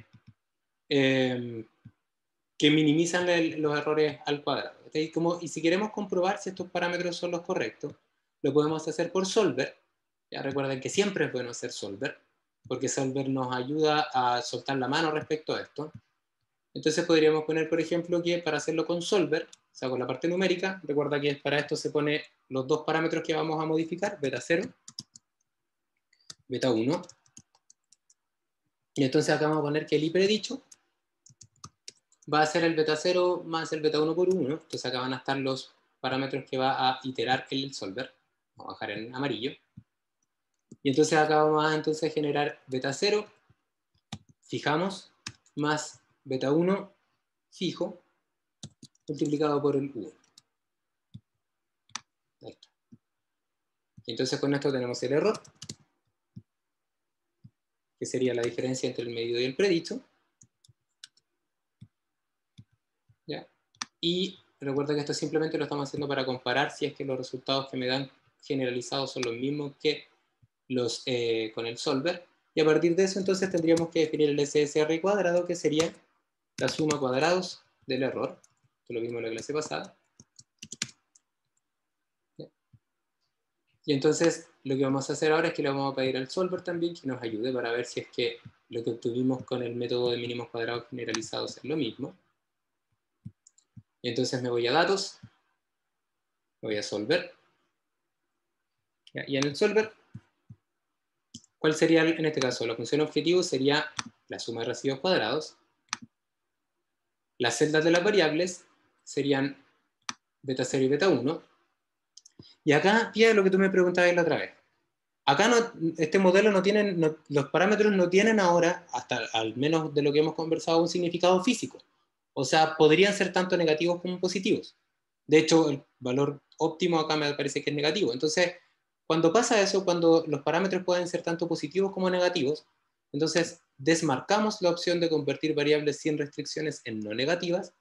minimizan los errores al cuadrado. Y si queremos comprobar si estos parámetros son los correctos, lo podemos hacer por solver. Ya recuerden que siempre es bueno hacer solver, porque solver nos ayuda a soltar la mano respecto a esto. Entonces podríamos poner, por ejemplo, que para hacerlo con solver, o sea, con la parte numérica, recuerda que para esto se pone los dos parámetros que vamos a modificar, beta 0, beta 1. Y entonces acá vamos a poner que el hiperdicho va a ser el beta 0 más el beta 1 por 1. Entonces acá van a estar los parámetros que va a iterar el solver. Vamos a bajar en amarillo. Y entonces acá vamos a generar beta 0, fijamos, más beta 1 fijo, multiplicado por el 1. Ahí está. Y entonces con esto tenemos el error, que sería la diferencia entre el medido y el predicho. ¿Ya? Y recuerda que esto simplemente lo estamos haciendo para comparar si es que los resultados que me dan generalizados son los mismos que los con el solver. Y a partir de eso entonces tendríamos que definir el SSR cuadrado, que sería la suma cuadrados del error. Esto lo vimos en la clase pasada. Y entonces lo que vamos a hacer ahora es que le vamos a pedir al solver también que nos ayude para ver si es que lo que obtuvimos con el método de mínimos cuadrados generalizados es lo mismo. Y entonces me voy a datos, me voy a solver. Y en el solver, ¿cuál sería en este caso? La función objetivo sería la suma de residuos cuadrados. Las celdas de las variables serían beta 0 y beta 1. Y acá, fíjate lo que tú me preguntabas la otra vez. Acá este modelo no tiene, los parámetros no tienen ahora, hasta al menos de lo que hemos conversado, un significado físico. O sea, podrían ser tanto negativos como positivos. De hecho, el valor óptimo acá me parece que es negativo. Entonces, cuando pasa eso, cuando los parámetros pueden ser tanto positivos como negativos, entonces desmarcamos la opción de convertir variables sin restricciones en no negativas,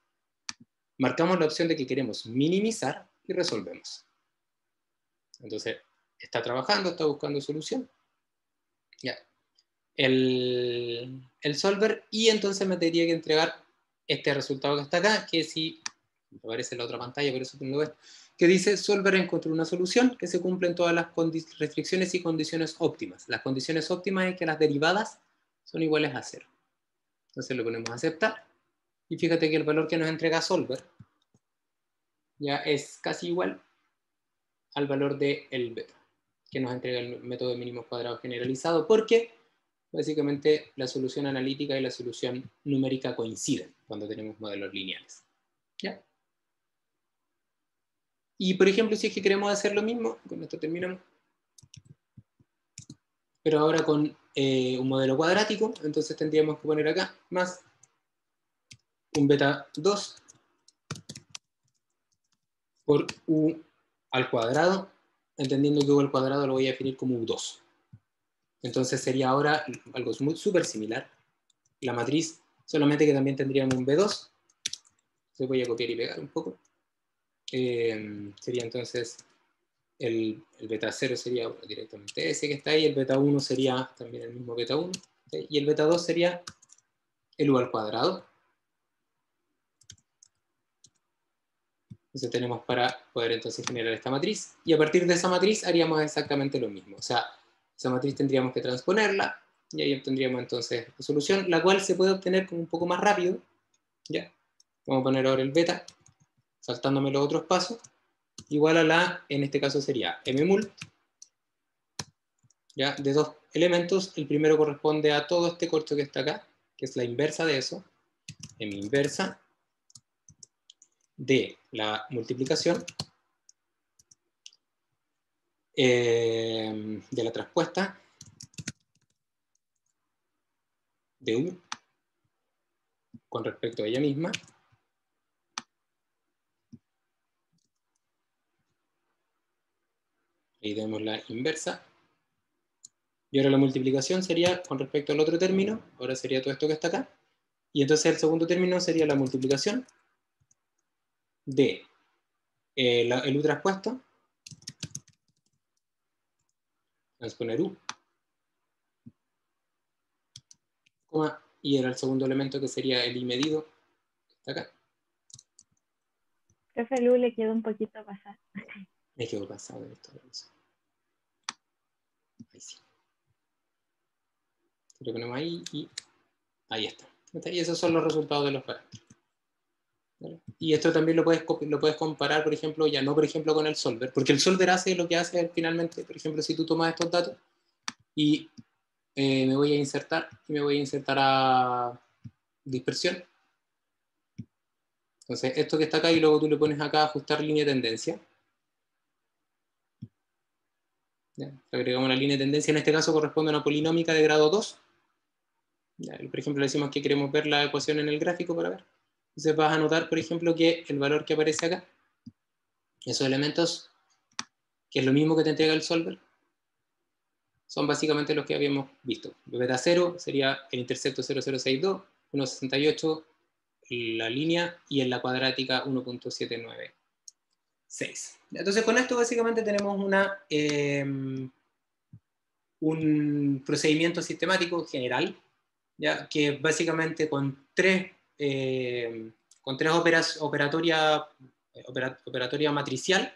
marcamos la opción de que queremos minimizar y resolvemos. Entonces, está trabajando, está buscando solución. Ya. El solver, y entonces me tendría que entregar este resultado que está acá, que si me aparece en la otra pantalla, por eso tengo esto, que dice solver encontró una solución que se cumplen todas las restricciones y condiciones óptimas. Las condiciones óptimas es que las derivadas son iguales a 0. Entonces lo ponemos a aceptar, y fíjate que el valor que nos entrega solver ya es casi igual al valor del beta, que nos entrega el método de mínimos cuadrados generalizado, porque básicamente la solución analítica y la solución numérica coinciden cuando tenemos modelos lineales. ¿Ya? Y por ejemplo, si es que queremos hacer lo mismo, con esto terminamos, pero ahora con un modelo cuadrático, entonces tendríamos que poner acá más un beta 2 por u al cuadrado, entendiendo que u al cuadrado lo voy a definir como u2. Entonces sería ahora algo súper similar. La matriz, solamente que también tendríamos un B2. Se voy a copiar y pegar un poco. Sería entonces el beta 0 sería directamente ese que está ahí, el beta 1 sería también el mismo beta 1, ¿sí? Y el beta 2 sería el u al cuadrado. Entonces tenemos para poder entonces generar esta matriz, y a partir de esa matriz haríamos exactamente lo mismo. O sea, esa matriz tendríamos que transponerla, y ahí obtendríamos entonces la solución, la cual se puede obtener como un poco más rápido. ¿Ya? Vamos a poner ahora el beta, saltándome los otros pasos, igual a la, en este caso sería mmult, ¿ya? De dos elementos, el primero corresponde a todo este corcho que está acá, que es la inversa de eso, m inversa de la multiplicación de la traspuesta de u con respecto a ella misma, y tenemos la inversa, y ahora la multiplicación sería con respecto al otro término, ahora sería todo esto que está acá, y entonces el segundo término sería la multiplicación de el u traspuesto, vamos a poner u, y era el segundo elemento que sería el i medido, que está acá. Profe Lu le quedó un poquito pasar. Me quedo pasado en esto. Ahí sí. Lo ponemos ahí y ahí está. Y esos son los resultados de los parámetros. ¿Vale? Y esto también lo puedes comparar, por ejemplo, ya no por ejemplo con el solver, porque el solver hace lo que hace finalmente, por ejemplo, si tú tomas estos datos y me voy a insertar a dispersión. Entonces, esto que está acá y luego tú le pones acá ajustar línea de tendencia. ¿Ya? Agregamos la línea de tendencia, en este caso corresponde a una polinómica de grado 2. ¿Ya? Por ejemplo, le decimos que queremos ver la ecuación en el gráfico para ver. Entonces vas a notar, por ejemplo, que el valor que aparece acá, esos elementos, que es lo mismo que te entrega el solver, son básicamente los que habíamos visto. Beta 0 sería el intercepto 0062, 1.68 la línea, y en la cuadrática 1.796. Entonces con esto básicamente tenemos un procedimiento sistemático general, ¿ya? Que básicamente con tres operatoria matricial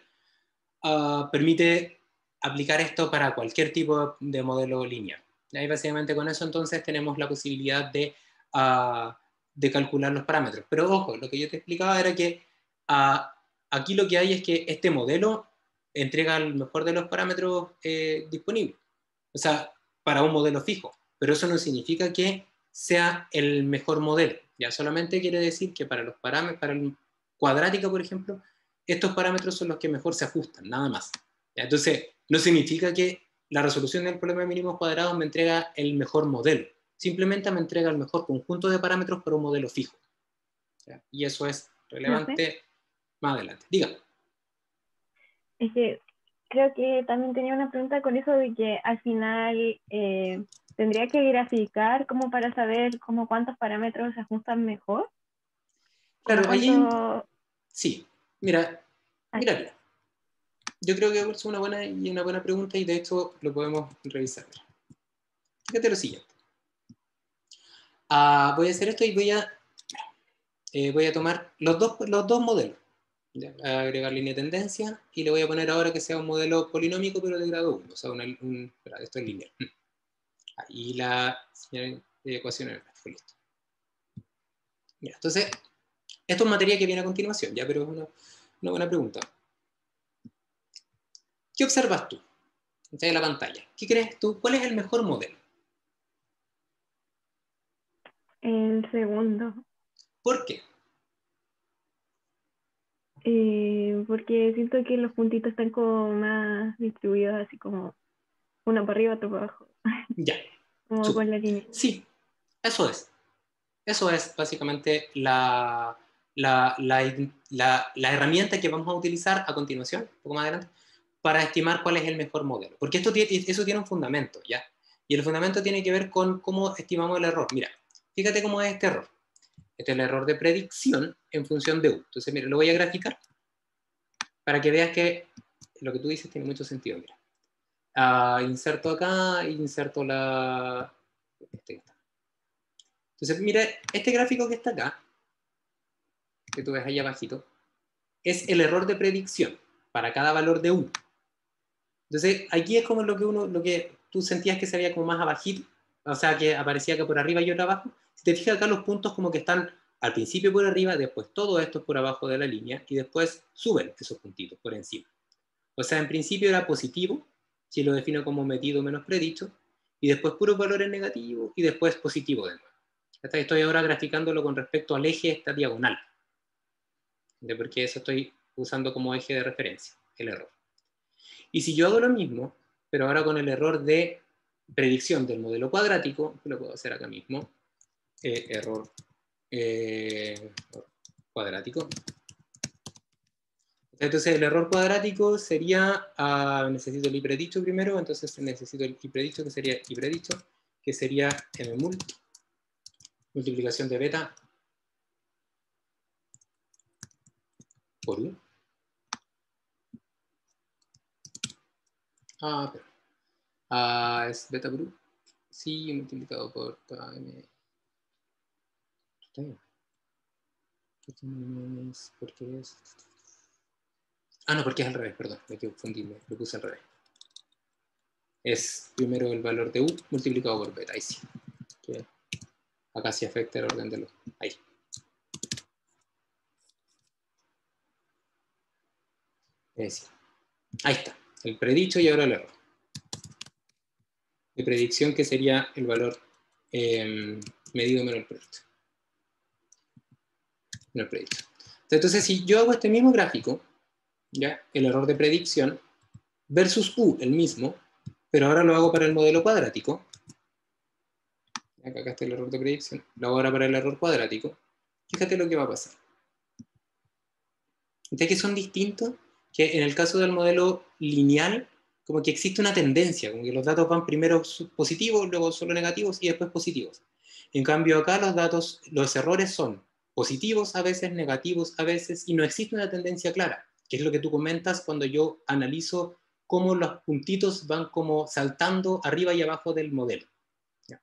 permite aplicar esto para cualquier tipo de modelo lineal. Y básicamente con eso entonces tenemos la posibilidad de calcular los parámetros. Pero ojo, lo que yo te explicaba era que aquí lo que hay es que este modelo entrega el mejor de los parámetros disponibles. O sea, para un modelo fijo. Pero eso no significa que sea el mejor modelo. Ya solamente quiere decir que para los parámetros, para el cuadrática, por ejemplo, estos parámetros son los que mejor se ajustan, nada más. ¿Ya? Entonces, no significa que la resolución del problema de mínimos cuadrados me entrega el mejor modelo. Simplemente me entrega el mejor conjunto de parámetros para un modelo fijo. ¿Ya? Y eso es Profe, relevante más adelante. Diga. es que creo que también tenía una pregunta con eso de que al final tendría que graficar como para saber como cuántos parámetros se ajustan mejor, como Claro, cuánto... sí, mira, ah, mira. Yo creo que es una buena pregunta y de hecho lo podemos revisar. Fíjate lo siguiente. Voy a hacer esto y voy a tomar los dos modelos. Ya, voy a agregar línea de tendencia y le voy a poner ahora que sea un modelo polinómico pero de grado 1. O sea, esto es lineal. Y la ecuación en el gráfico, listo. Mira, entonces, esto es materia que viene a continuación, ya, pero es una buena pregunta. ¿Qué observas tú? En la pantalla. ¿Qué crees tú? ¿Cuál es el mejor modelo? el segundo, ¿Por qué? porque siento que los puntitos están como más distribuidos, así como uno para arriba, otro para abajo, Ya, como súper. con la línea. Sí, eso es. Eso es básicamente la herramienta que vamos a utilizar a continuación, un poco más adelante, para estimar cuál es el mejor modelo. Porque eso tiene un fundamento, ¿ya? Y el fundamento tiene que ver con cómo estimamos el error. Mira, fíjate cómo es este error. Este es el error de predicción en función de U. Entonces, mira, lo voy a graficar para que veas que lo que tú dices tiene mucho sentido. Mira, inserto acá, inserto la... Entonces, mira, este gráfico que está acá, que tú ves ahí abajito, es el error de predicción para cada valor de U. Entonces, aquí es como lo que tú sentías que se veía como más abajito, o sea, que aparecía que por arriba y otro abajo. Si te fijas acá, los puntos como que están al principio por arriba, después todo esto es por abajo de la línea, y después suben esos puntitos por encima. O sea, en principio era positivo, si lo defino como medido menos predicho, y después puros valores negativos, y después positivo de nuevo. Estoy ahora graficándolo con respecto al eje esta diagonal, porque eso estoy usando como eje de referencia, el error. Y si yo hago lo mismo, pero ahora con el error de predicción del modelo cuadrático, lo puedo hacer acá mismo, error cuadrático. Entonces el error cuadrático sería, necesito el i predicho primero, entonces necesito el i predicho, que sería multiplicación de beta por u. Es beta por u. Sí, multiplicado por km. ¿Por qué es? No, porque es al revés, perdón, me confundí, lo puse al revés. Es primero el valor de u multiplicado por beta, ahí sí. Que acá sí afecta el orden de los. Ahí. Sí. Ahí está, el predicho y ahora el error. De predicción que sería el valor medido menos el predicho. Entonces, si yo hago este mismo gráfico, ¿ya? El error de predicción versus u, el mismo, pero ahora lo hago para el modelo cuadrático. Acá está el error de predicción. Lo hago ahora para el error cuadrático. Fíjate lo que va a pasar. ¿Ves que son distintos? Que en el caso del modelo lineal, como que existe una tendencia, como que los datos van primero positivos, luego solo negativos y después positivos. En cambio acá los errores son positivos a veces, negativos a veces, y no existe una tendencia clara, que es lo que tú comentas cuando yo analizo cómo los puntitos van como saltando arriba y abajo del modelo. ¿Ya?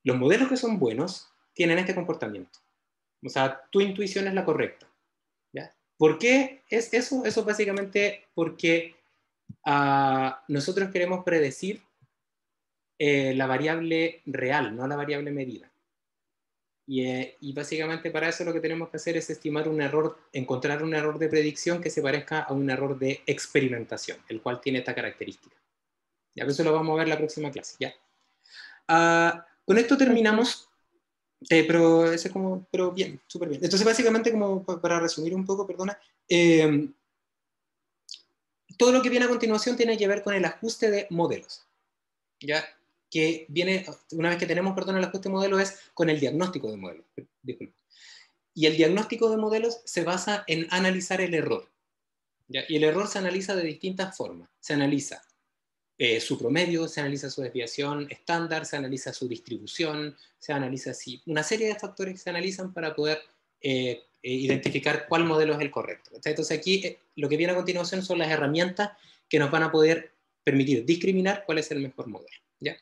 Los modelos que son buenos tienen este comportamiento. O sea, tu intuición es la correcta. ¿Ya? ¿Por qué es eso? Eso básicamente porque nosotros queremos predecir la variable real, no la variable medida. Y básicamente para eso lo que tenemos que hacer es estimar un error, encontrar un error de predicción que se parezca a un error de experimentación, el cual tiene esta característica. Ya, eso lo vamos a ver en la próxima clase. ¿Ya? Con esto Ok. terminamos. Pero bien, súper bien. Entonces, básicamente, como para resumir un poco, perdona, todo lo que viene a continuación tiene que ver con el ajuste de modelos. ¿Ya? Que viene, una vez que tenemos, perdón, el ajuste de modelo, es con el diagnóstico de modelos. Disculpe. Y el diagnóstico de modelos se basa en analizar el error. ¿Ya? Y el error se analiza de distintas formas. Se analiza su promedio, se analiza su desviación estándar, se analiza su distribución, se analiza una serie de factores que se analizan para poder identificar cuál modelo es el correcto. Entonces aquí lo que viene a continuación son las herramientas que nos van a poder permitir discriminar cuál es el mejor modelo. ¿Ya?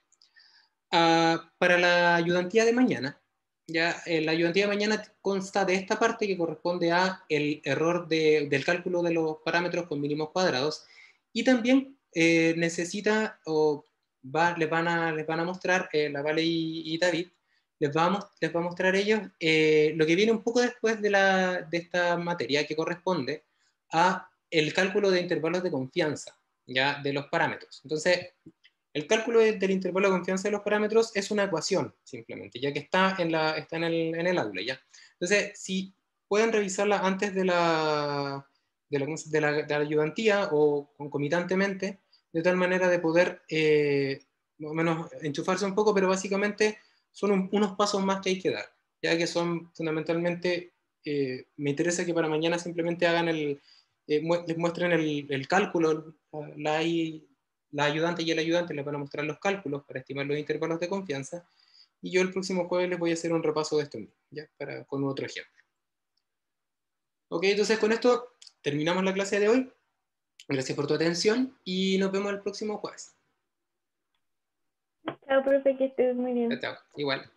Para la ayudantía de mañana, ya, la ayudantía de mañana consta de esta parte que corresponde a el error del cálculo de los parámetros con mínimos cuadrados, y también necesita, les van a mostrar, la Vale y David, les va a mostrar ellos lo que viene un poco después de esta materia, que corresponde a el cálculo de intervalos de confianza, ya, de los parámetros. Entonces, el cálculo del intervalo de confianza de los parámetros es una ecuación, simplemente, ya que está en el aula, ¿ya? Entonces, si pueden revisarla antes de la ayudantía o concomitantemente, de tal manera de poder más o menos enchufarse un poco, pero básicamente son unos pasos más que hay que dar, ya que son fundamentalmente, me interesa que para mañana simplemente hagan les muestren el cálculo, la ayudante y el ayudante les van a mostrar los cálculos para estimar los intervalos de confianza, y yo el próximo jueves les voy a hacer un repaso de esto mismo, ¿ya? Con otro ejemplo. Ok, entonces con esto terminamos la clase de hoy. Gracias por tu atención y nos vemos el próximo jueves. Chao, profe, que estés muy Chao, bien. chao. Igual.